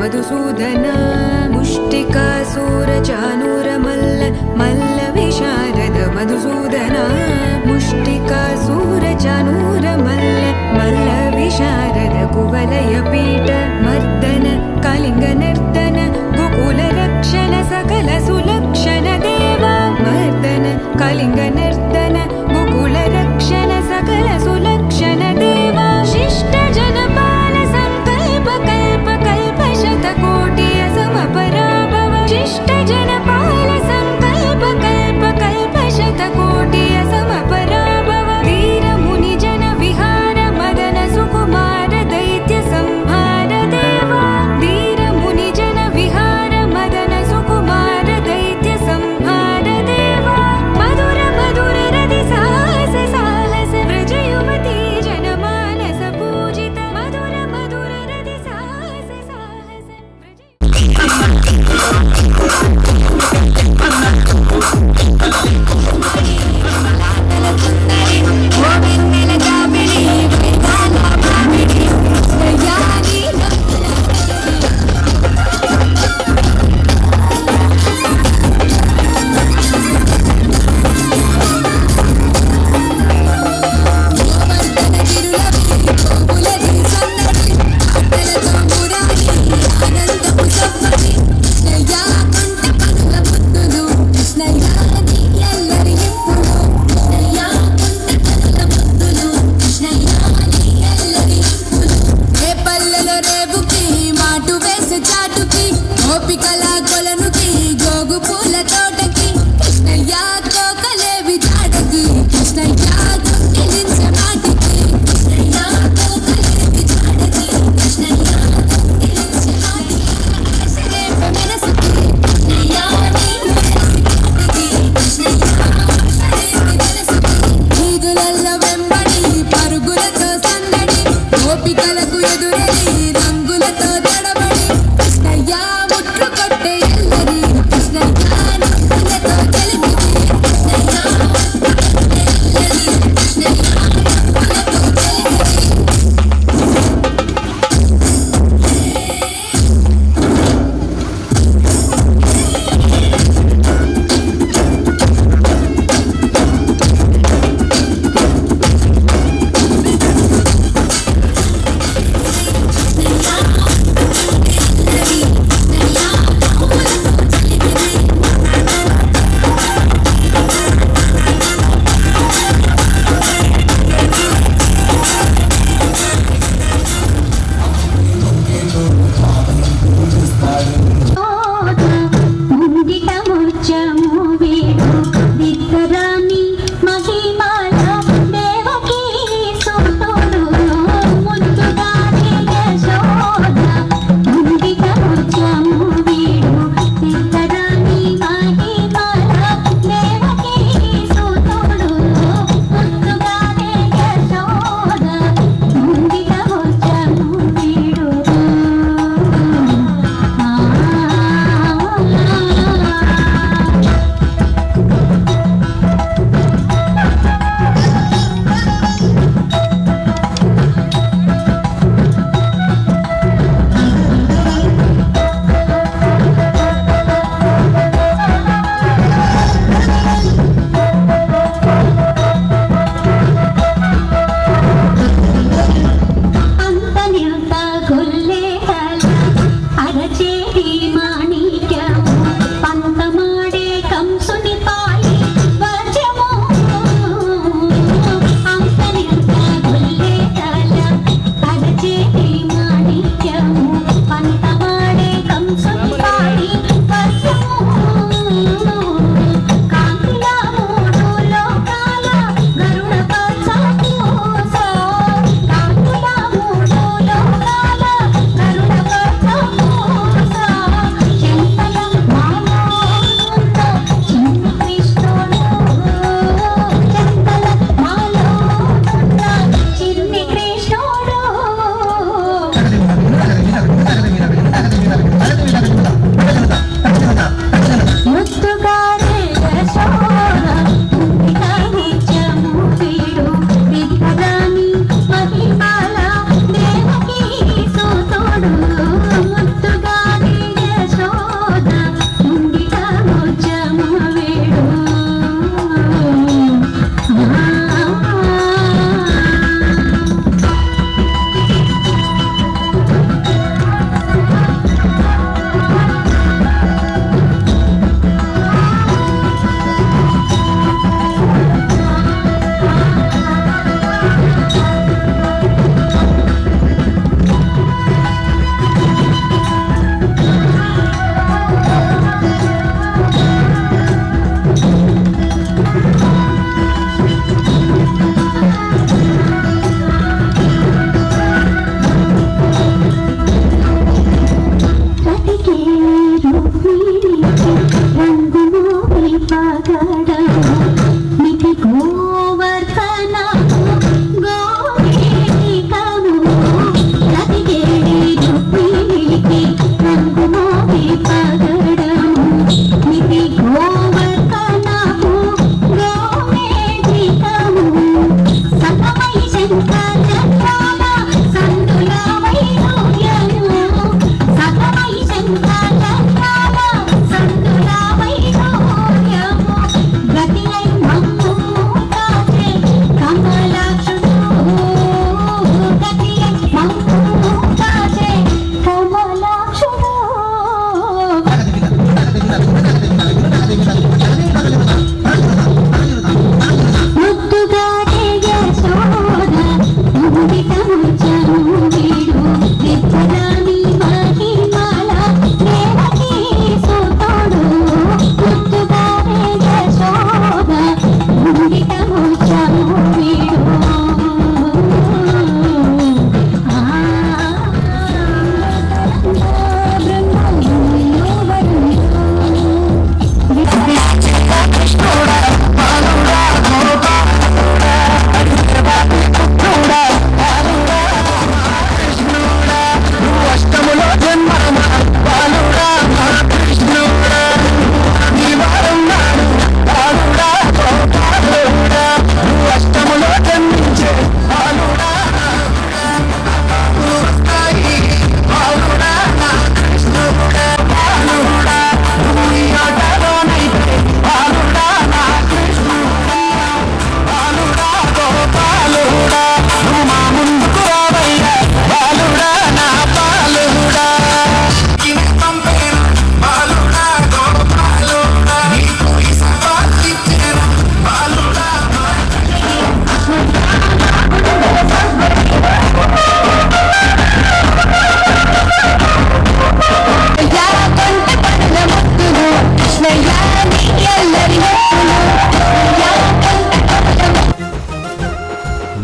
మధుసూదన ముష్టికాసూర చానూర మల్ల మల్ల విశారద మధుసూదన ముష్టికాసూర చానూర మల్ల మల్ల విశారద కువలయ పీఠ మర్దన కళింగ నర్తన గోకుల రక్షణ సకల సులక్షణ దేవా మర్దన కళింగ నర్తన గోకుల రక్షణ సకల సులక్షణ దేవా శిష్ట జనపాల సంకల్ప కల్ప కల్ప శతకోటి అసమపరాభవ శిష్ట జనపాల సంకల్ప కల్ప కల్ప శతకోటి అసమపరాభవ ధీర ముని జన విహార మదన సుకుమార దైత్య సంహార దేవా ధీర ముని జన విహార మదన సుకుమార దైత్య సంహార దేవా మధుర మధుర రతి సాహస సాహస వ్రజ యువతి జన మానస పూజిత మధుర మధుర రతి సాహస సాహస వ్రజ గోపికలకు ఎదురై రంగులతో తడబడి కృష్ణయ్య ముట్లు కొట్టే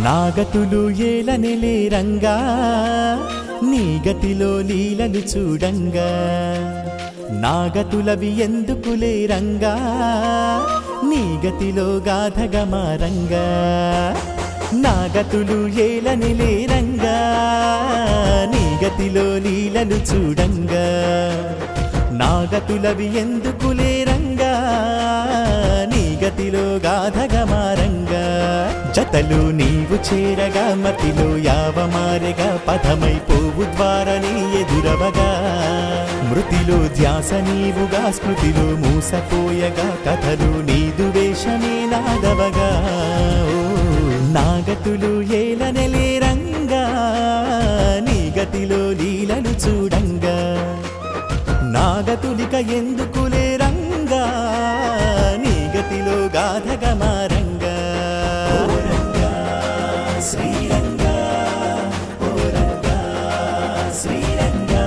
నాగతులు ఏలనిలే రంగా నీ గతిలో లీలలు చూడంగా నాగతులవి ఎందుకులే రంగా నీ గతిలో గాథగా మారంగా నాగతులు ఏలనిలే రంగా నీ గతిలో లీలలు చూడంగా నాగతులవి ఎందుకులే రంగా నీ గతిలో గాథగా మారంగా జతలు నీవు చేరగా మతిలో యావమారెగా పదమైపోవు ద్వారని ఎదురవగా మృతిలో ధ్యాస నీవుగా స్మృతిలో మూసపోయగా కథలు నీదు వేషమే నాదవగా నాగతులు ఏలనెలే రంగా నీ గతిలో లీలలు చూడంగా నాగతులిక ఎందుకులే రంగా నీ గతిలో గాథగా మారంగా శ్రీరంగా ఓ రంగా శ్రీరంగా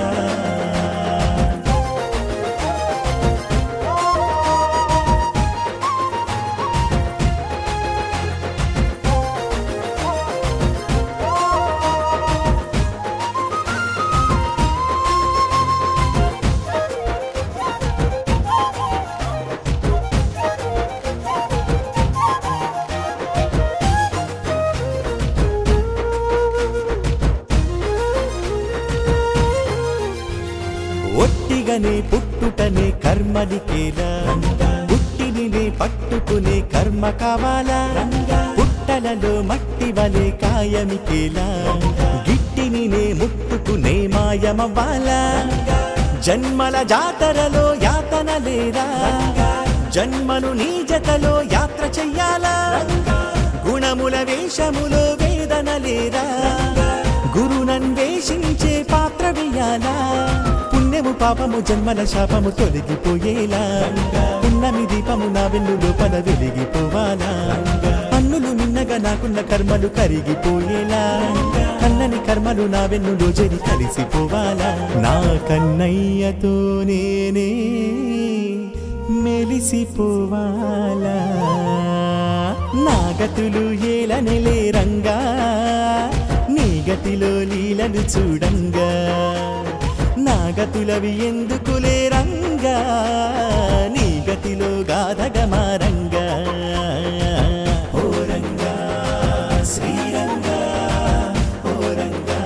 ఒట్టిగనే పుట్టుటనే కర్మలికేలా పుట్టినినే పట్టుకునే కర్మ కావాలా పుట్టలలో మట్టి వలె కాయమికేలా గిట్టినినే ముట్టుకునే మాయమవ్వాలా జన్మల జాతరలో యాతన లేరా జన్మను నీ జతలో యాత్ర చెయ్యాలా గుణముల వేషములో వేదన లేరా గురునన్వేషించే పాత్ర వేయాలా పుణ్యము పాపము జన్మల శాపము తొలగిపోయేలా పున్నమి దీపము నా వెన్ను లోపల వెలిగిపోవాలా అన్నులు నిన్నగా నాకున్న కర్మలు కరిగిపోయేలా కన్నని కర్మలు నా వెన్నులో జరి కలిసిపోవాలా నా కన్నయ్యతో నేనే మెలిసిపోవాలా నాగతులు ఏలనెలే రంగా నీ గతిలో లీలలు చూడంగా నాగతులవి ఎందుకులే రంగా నీ గతిలో గాధగమారంగా ఓ రంగా శ్రీరంగా ఓ రంగా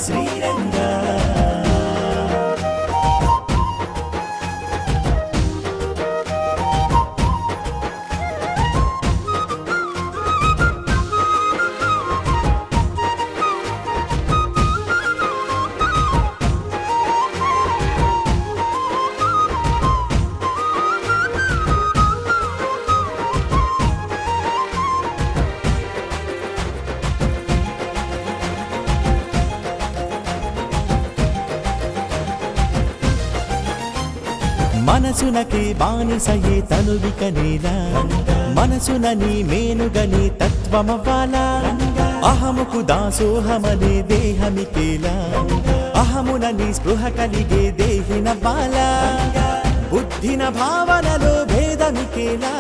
శ్రీరంగా మనసునకే బానిసయే తనువిక నేలా మనసున నీ మేనుగని తత్వమవ్వాలా అహముకు దాసోహమనే దేహమికేలా అహమున నీ స్పృహ కలిగే దేహినవ్వాలా బుద్ధిన భావనలో భేదమికేలా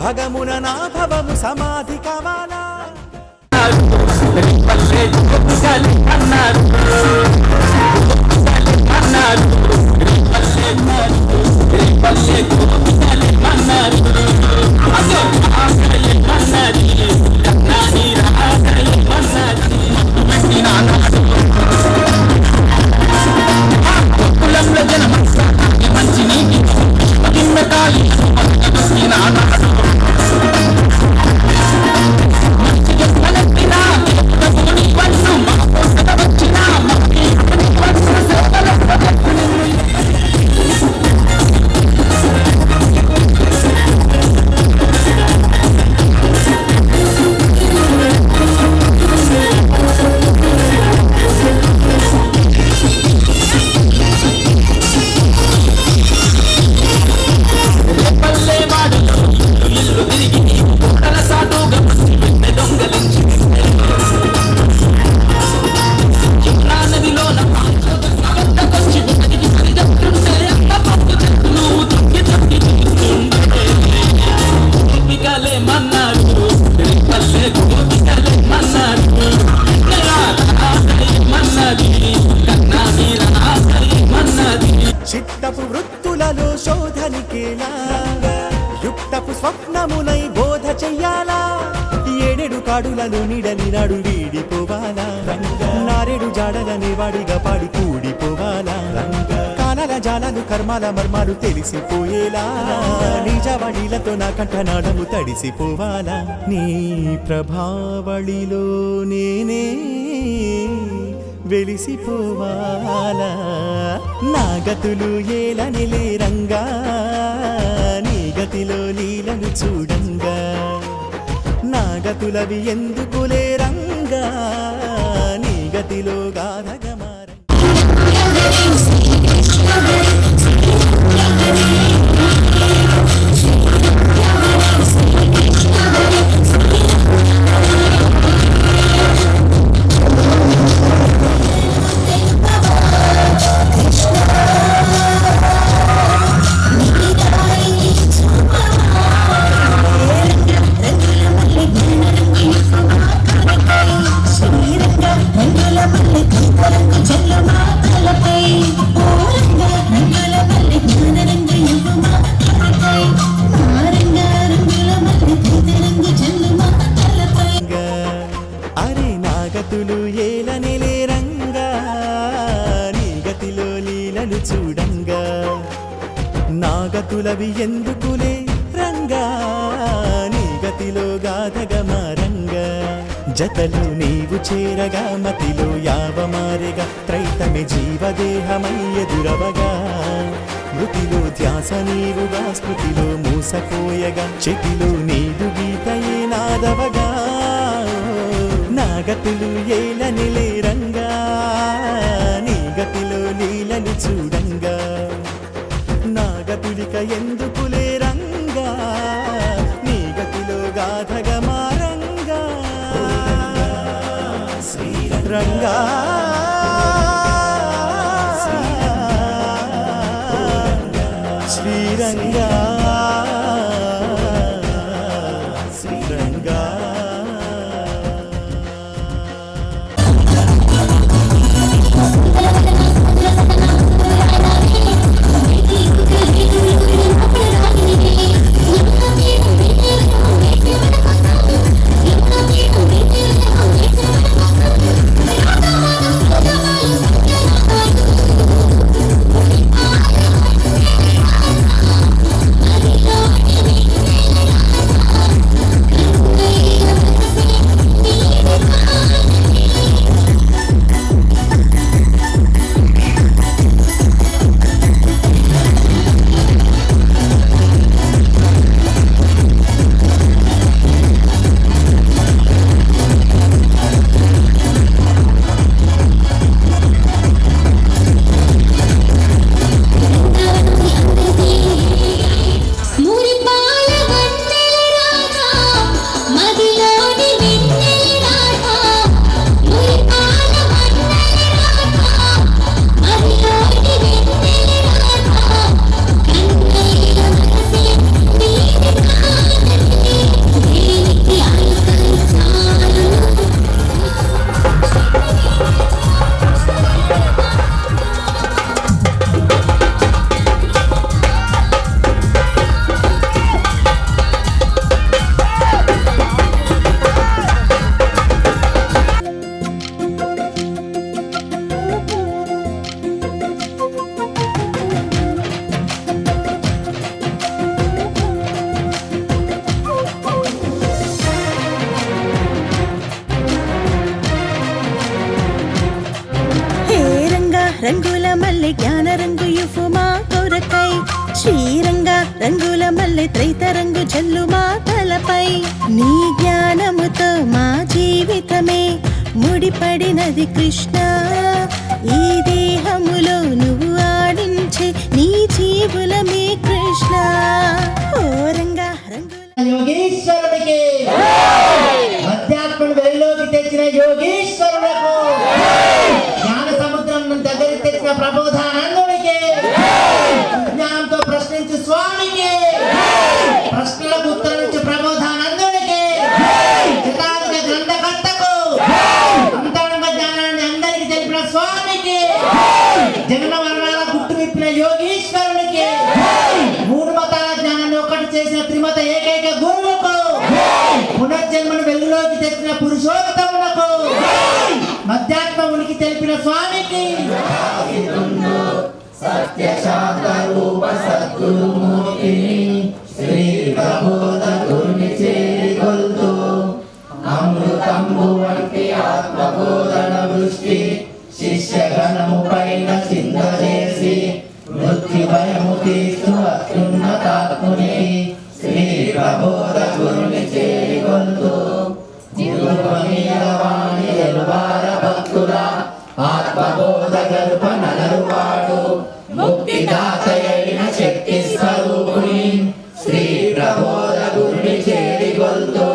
భగమున నా భవము సమాధి కావాలా చిత్తపు వృత్తులలో శోధనికేలా యుక్తపు స్వప్నమునై బోధ చెయ్యాలా ఏడెడు కాడులలో నిడని నాడు వీడిపోవాలా నారెడు జాడలని వాడిగా పాడి కూడిపోవాలా కానల జాలలు కర్మాల మర్మాలు తెలిసిపోయేలా నిజవడిలతో నా కంఠనాడము తడిసిపోవాలా నీ ప్రభావళిలో నేనే వెలిసిపోవాలా నా గతులు ఏలనిలే రంగా నీ గతిలో లీలను చూడంగా నా గతులవి ఎందుకులే రంగా నీ గతిలో గాధగమార గతులు ఏలనిలే రంగా నీ గతిలో లీలలు చూడంగా నా గతులవి ఎందుకులే రంగా నీ గతిలో గాధగమారంగా జతలు నీవు చేరగా మతిలో యావమారెగా త్రైతమే జీవదేహమై ఎదురవగా మృతిలో ధ్యాస నీవుగా స్మృతిలో మూసపోయగా చెతిలో నీదు గీతయే నాదవగా నా గతులు ఏలనిలే రంగా నీ గతిలో లీలను చూడంగా నా గతులిక ఎందుకులే రంగా నీ గతిలో గాధగమారంగా రంగా శ్రీరంగా శ్రీరంగా మల్లె త్రైతరంగు జల్లు మా తలపై నీ జ్ఞానముతో మా జీవితమే ముడిపడినది కృష్ణ ఈ దేహములో నువ్వు ఆడించే నీ జీవులమే కృష్ణ ఓ రంగా రంగుల యోగీశ్వరుడికి అధ్యాత్మను వెలుగులోకి తెచ్చిన యోగీశ్వరులకు జ్ఞాన సముద్రం దగ్గరికి తెచ్చిన ప్రబోధానందుడికి జ్ఞానంతో ప్రశ్నించు స్వామికి ప్రశ్నలకు ఉత్తరించు ప్రబోధానందుడికి చితాంగ గ్రంథకర్తకు అంతరంగ జ్ఞానాన్ని అందరికి తెలిపిన స్వామికి జన్మ వర్ణాల గుట్టు విప్పిన యోగీశ్వరునికి మూడు మతాల జ్ఞానాన్ని ఒకటి చేసిన త్రిమత ఏకైక గురువుకు పునర్జన్మను వెలుగులోకి తెచ్చిన పురుషోత్తములకు మధ్యాత్మ ఉనికి తెలిపిన స్వామికి సత్య శాంత రూప సద్గురుమూర్తి శ్రీ ప్రబోధ గురుని చేరికొల్తూ అమృతంబు వంటి ఆత్మబోధన వృష్టి శిష్యగణము పైన చిందజేసి మృత్యు భయము తీస్తూ అత్యున్నతాత్ముని శ్రీ ప్రబోధ గురుని చేరికొల్తూ వాణి ఎలువార భక్తుల ఆత్మబోధ గల్ప నలరువాడు ముక్తిదాతయైన శక్తి స్వరూపుని శ్రీ ప్రబోధ గురుని చేరికొల్తూ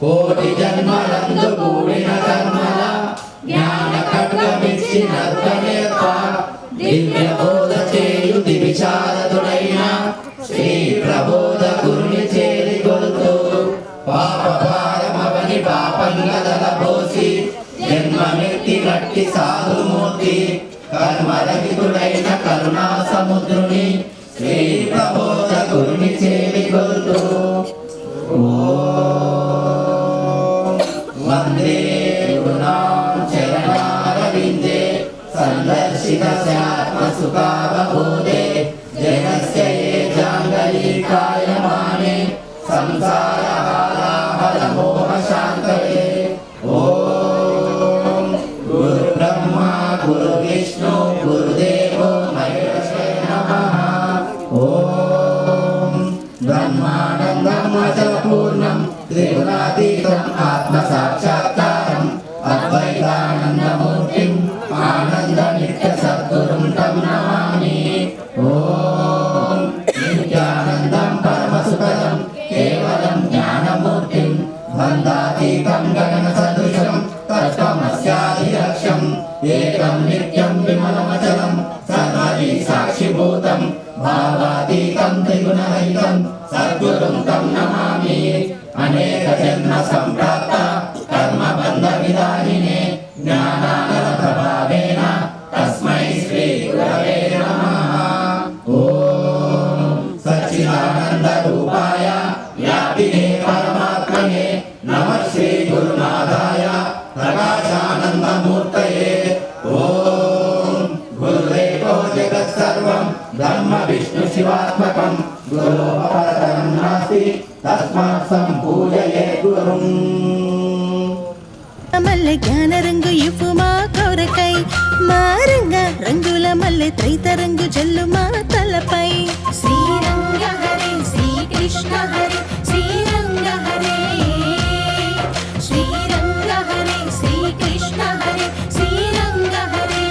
కోటి జన్మలందు కూడిన కర్మల జ్ఞాన ఖడ్గమిచ్చి నర్గనేర్ప దివ్య బోధ చేయు దివిచారదుడైన శ్రీ ప్రబోధ గురుని చేరికొల్తూ పాప భారమవని పాపంగదల పోసి జన్మమెత్తి గట్టి సాధుమూర్తి కర్మరహితుడైన కరుణా సముద్రుని శ్రీ ప్రబోధ గురుని చేరికొల్తూ వందే గుణాం చరణారవిందే సందర్శితస్యాత్మ సుఖావబోధే జనస్య ఏ జాంగలీకాయమానే సంసార హాలాహల మోహ శాంతయే ఓం గురు బ్రహ్మ గురు విష్ణు గురుదేవో మహేశ్వర నమః ఓం బ్రహ్మానందం అచల పూర్ణం త్రిగుణాతీతం ఆత్మ సాక్షాత్కారం అద్వైతానందమూర్తిం ఆనంద నిత్య సద్గురుం తం నమామి ఓం నిత్యానందం పరమసుఖదం కేవలం జ్ఞానమూర్తిం బంధాతీతం గగన సదృశం తత్వమస్యాధిరక్ష్యం ఏకం నిత్యం విమలమచలం సర్వది సాక్షిభూతం భావాతీతం త్రిగుణరహితం సద్గురుం తం నమామి అనేక జన్మ సంప్రాప్త కర్మ బంధ విదాయినే జ్ఞానానల ప్రభావేన తస్మై శ్రీ గురవే నమః ఓం సచ్చిదానంద రూపాయ వ్యాపినే పరమాత్మనే నమః శ్రీ గురునాథాయ ప్రకాశానందమూర్తయే ఓం గురురేవో జగత్ సర్వం బ్రహ్మ విష్ణు శివాత్మకం గురోః పరతరం నాస్తి తస్మాత్ సంపూజయే గురుం మల్లె జ్ఞాన రంగు ఇవ్వు మా కొరకై మా రంగ రంగుల మల్లె త్రైతరంగు జల్లు మా తలపై శ్రీరంగ హరే శ్రీకృష్ణ హరే శ్రీరంగ హరే శ్రీరంగ హరే శ్రీకృష్ణ హరే శ్రీరంగ హరే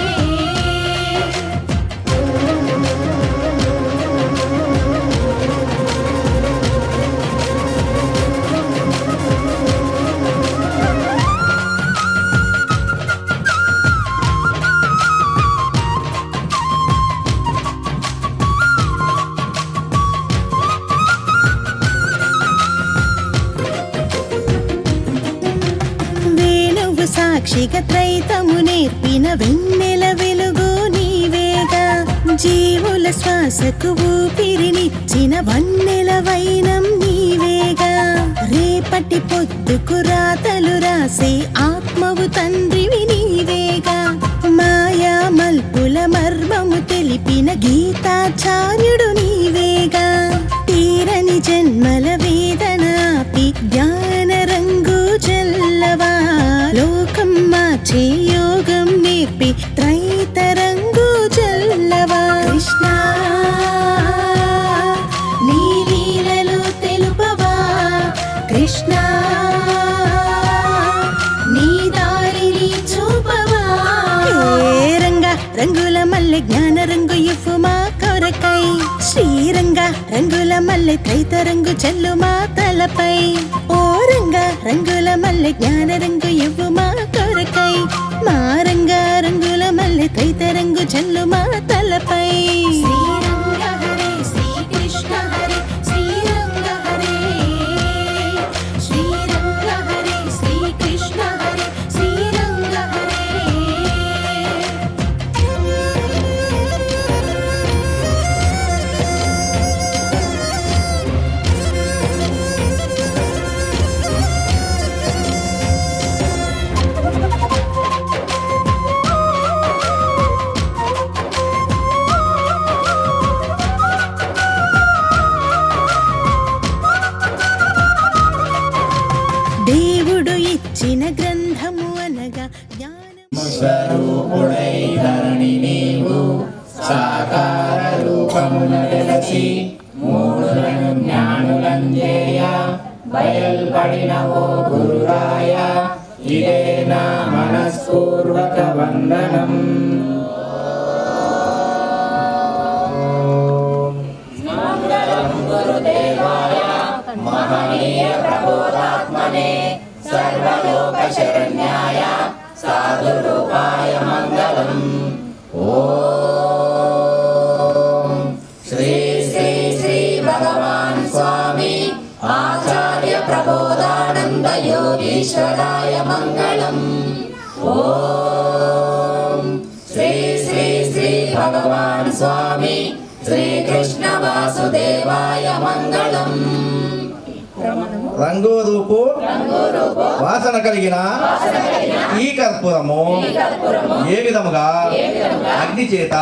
సాక్షిగా త్రైతము నేర్పిన వెన్నెల వెలుగు నీవేగా జీవుల శ్వాసకు ఊపిరినిచ్చిన వన్నెల వైనం నీవేగా రేపటి పొద్దుకు రాతలు రాసే ఆత్మవు తండ్రివి నీవేగా మాయా మల్పుల మర్మము తెలిపిన గీతాచార్యుడు నీవేగా తీరని జన్మల వేదన ఆపి జ్ఞాన రంగు జల్లవా లోకం మార్చే యోగం నేర్పి త్రైతరంగు జల్లవా కృష్ణ నీ లీల మల్లె జ్ఞాన రంగు ఇవ్వు మా కొరకై శ్రీరంగ రంగుల మల్లె త్రైత రంగు చల్లు మా తలపై ఓ రంగ రంగుల మల్లె జ్ఞాన రంగు ఇవ్వు మా కొరకై మా రంగ రంగుల మల్లె త్రైత రంగు చల్లు మా తలపై శ్రీరంగ హరే శ్రీకృష్ణ హరే శ్రీరంగ హరే శ్రీరంగ హరే శ్రీకృష్ణ హరే శ్రీరంగ హరే దేవుడు ఇచ్చిన గ్రంథము అనగా జ్ఞానం స్వరూపుడై ధరణి నీవు సాకార రూపమున వెలసి మూఢులను జ్ఞానులంజేయ బయల్పడిన ఓ గురురాయ ఇదే నా మనస్పూర్వక వందనం. మహనీయ ప్రబోధాత్మనే సర్వలోక శరణ్యాయ సాధు రూపాయ మంగళం. ఓం శ్రీ శ్రీ శ్రీ భగవాన్ స్వామి ఆచార్య ప్రబోధానంద యోగీశ్వరాయ మంగళం. ఓం శ్రీ శ్రీ శ్రీ భగవాన్ స్వామి శ్రీకృష్ణ వాసుదేవాయ మంగళం. రంగు రూపు వాసన కలిగిన ఈ కర్పూరము ఏ విధముగా అగ్ని చేత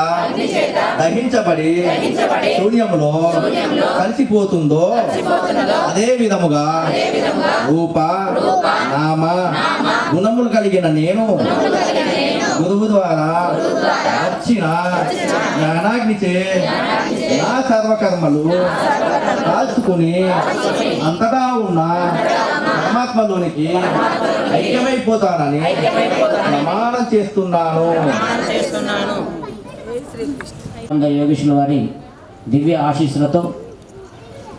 దహించబడి శూన్యములో కలిసిపోతుందో అదే విధముగా రూప నామ గుణములు కలిగిన నేను గురువు ద్వారా వచ్చిన జ్ఞానాగ్నిచే నా సర్వకర్మలు కాల్చుకుని అంతటా ఉన్న పరమాత్మలోనికి ఐక్యమైపోతానని ప్రమాణం చేస్తున్నాను. యోగేశ్వర వారి దివ్య ఆశీస్సులతో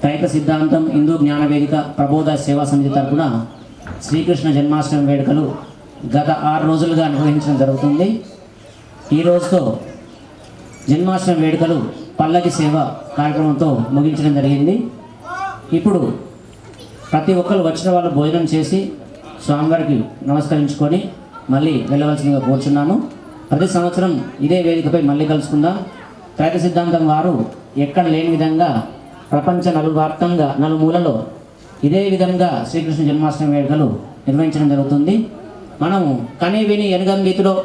త్రైక సిద్ధాంతం హిందూ జ్ఞానవేదిక ప్రబోధ సేవా సమితి తరఫున శ్రీకృష్ణ జన్మాష్టమి వేడుకలు గత 6 రోజులుగా నిర్వహించడం జరుగుతుంది. ఈ రోజుతో జన్మాష్టమి వేడుకలు పల్లకి సేవ కార్యక్రమంతో ముగించడం జరిగింది. ఇప్పుడు ప్రతి ఒక్కరు వచ్చిన వాళ్ళు భోజనం చేసి స్వామివారికి నమస్కరించుకొని మళ్ళీ వెళ్ళవలసిందిగా కోరుచున్నాను. ప్రతి సంవత్సరం ఇదే వేదికపై మళ్ళీ కలుసుకుందాం. త్రైక సిద్ధాంతం వారు ఎక్కడ లేని విధంగా ప్రపంచ నలువ్యాప్తంగా నలుమూలలో ఇదే విధంగా శ్రీకృష్ణ జన్మాష్టమి వేడుకలు నిర్వహించడం జరుగుతుంది. మనము కని విని ఎనగంగీతిలో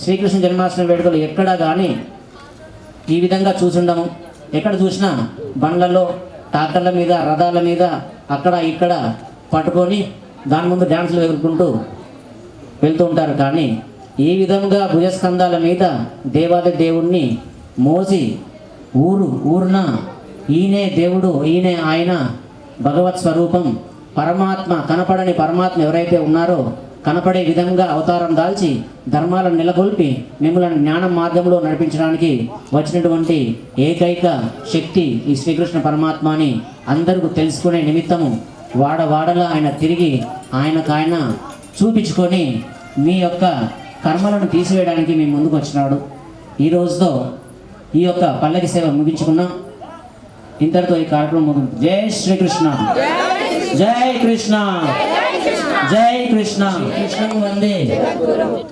శ్రీకృష్ణ జన్మాష్టమి వేడుకలు ఎక్కడా కానీ ఈ విధంగా చూసుండము. ఎక్కడ చూసినా బండ్లలో ట్రాక్టర్ల మీద రథాల మీద అక్కడ ఇక్కడ పట్టుకొని దాని ముందు డ్యాన్సులు ఎగురుకుంటూ వెళ్తూ ఉంటారు. కానీ ఈ విధంగా భుజస్కంధాల మీద దేవాది దేవుణ్ణి మోసి ఊరున ఈయనే దేవుడు ఈయనే ఆయన భగవత్ స్వరూపం పరమాత్మ కనపడని పరమాత్మ ఎవరైతే ఉన్నారో కనపడే విధంగా అవతారం దాల్చి ధర్మాలను నెలకొల్పి మిమ్మల్ని జ్ఞానం మార్గంలో నడిపించడానికి వచ్చినటువంటి ఏకైక శక్తి ఈ శ్రీకృష్ణ పరమాత్మ అని అందరికీ తెలుసుకునే నిమిత్తము వాడవాడలా ఆయన తిరిగి ఆయన చూపించుకొని మీ యొక్క కర్మలను తీసివేయడానికి మీ ముందుకు వచ్చినాడు. ఈ రోజుతో ఈ యొక్క పల్లకి సేవ ముగించుకున్నాం. ఇంతటితో ఈ కార్యక్రమం ముగింపు. జై శ్రీకృష్ణ, జై కృష్ణ, జై కృష్ణ. కృష్ణ వందే.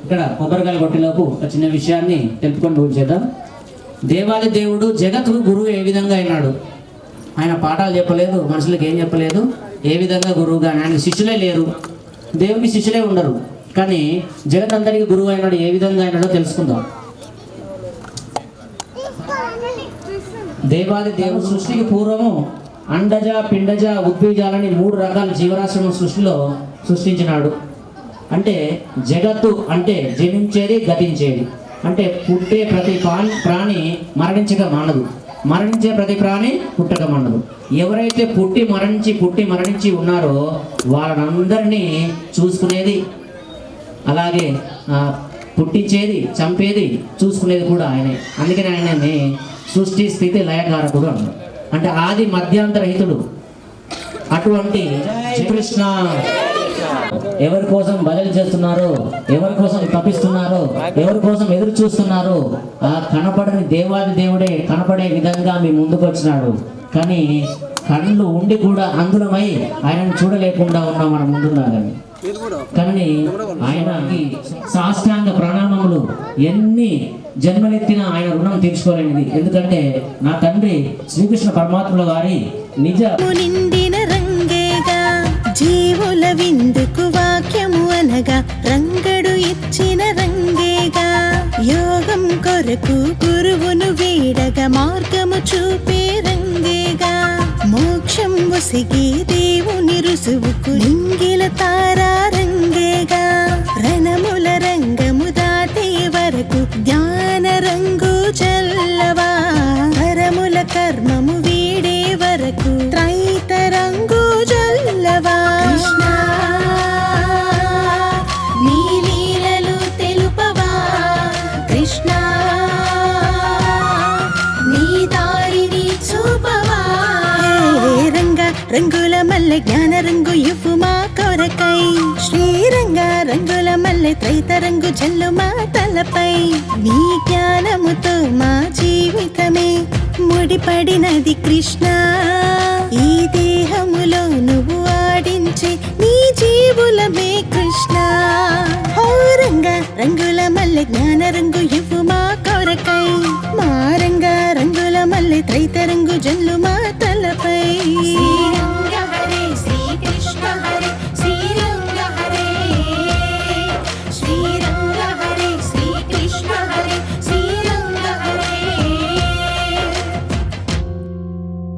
ఇక్కడ కొబ్బరికాయలు కొట్టేలోపు ఒక చిన్న విషయాన్ని తెలుపుకొని పూజ చేద్దాం. దేవాది దేవుడు జగత్తుకు గురువు ఏ విధంగా అయినాడు? ఆయన పాఠాలు చెప్పలేదు, మనుషులకు ఏం చెప్పలేదు. ఏ విధంగా గురువుగా ఆయన శిష్యులే లేరు, దేవునికి శిష్యులే ఉండరు. కానీ జగత్ అందరికీ గురువు అయినాడు. ఏ విధంగా అయినాడో తెలుసుకుందాం. దేవాది దేవుడు సృష్టికి పూర్వము అండజ పిండజ ఉద్బీజాలని 3 రకాల జీవరాశులను సృష్టిలో సృష్టించినాడు. అంటే జగత్తు అంటే జనించేది గతించేది. అంటే పుట్టే ప్రతి ప్రాణి మరణించక మానదు, మరణించే ప్రతి ప్రాణి పుట్టక మానదు. ఎవరైతే పుట్టి మరణించి ఉన్నారో వాళ్ళనందరినీ చూసుకునేది, అలాగే పుట్టించేది చంపేది చూసుకునేది కూడా ఆయనే. అందుకని ఆయనని సృష్టి స్థితి లయకారకుడు అన్నాడు. అంటే ఆది మధ్యాంతరహితుడు. అటువంటి కృష్ణ ఎవరి కోసం బదులు చేస్తున్నారు, ఎవరి కోసం తప్పిస్తున్నారు, ఎవరి కోసం ఎదురు చూస్తున్నారు, ఆ కనపడని దేవాది దేవుడే కనపడే విధంగా మీ ముందుకు వచ్చినాడు. కానీ కళ్ళు ఉండి కూడా అందులమై ఆయనను చూడలేకుండా ఉన్నాం మన ముందున్నాడని. కానీ ఆయనకి సాష్టాంగ ప్రణామములు, ఎన్ని జన్మలెత్తినా ఆయన రుణం తీర్చుకోలేనిది. ఎందుకంటే నా తండ్రి శ్రీకృష్ణ పరమాత్ముల వారి నిజ నిండిన రంగేగా జీవుల విందుకు వాక్యము అనగా రంగడు ఇచ్చిన రంగేగా యోగం కొరకు గురువును వీడగా మార్గము చూపే రంగేగా మోక్షం ఒసిగి దేవుని రుసువుకు లింగిల తారా రంగేగా రణముల రంగము దాటే వరకు జ్ఞాన రంగు చల్లవా పరముల కర్మము వీడే వరకు త్రైత రంగు జల్లవా కృష్ణ నీ లీలలు తెలుపవా కృష్ణ నీ దారిని చూపవా రంగ రంగుల మల్లె జ్ఞాన రంగు ఇవ్వు మా కొరకై శ్రీరంగ రంగుల మల్లె త్రైత రంగు జల్లు మా తలపై నీ జ్ఞానముతో మా జీవితమే ముడిపడినది కృష్ణ ఈ దేహములో నువ్వు ఆడించే నీ జీవులమే కృష్ణ ఓ రంగ రంగుల మల్లె జ్ఞాన రంగు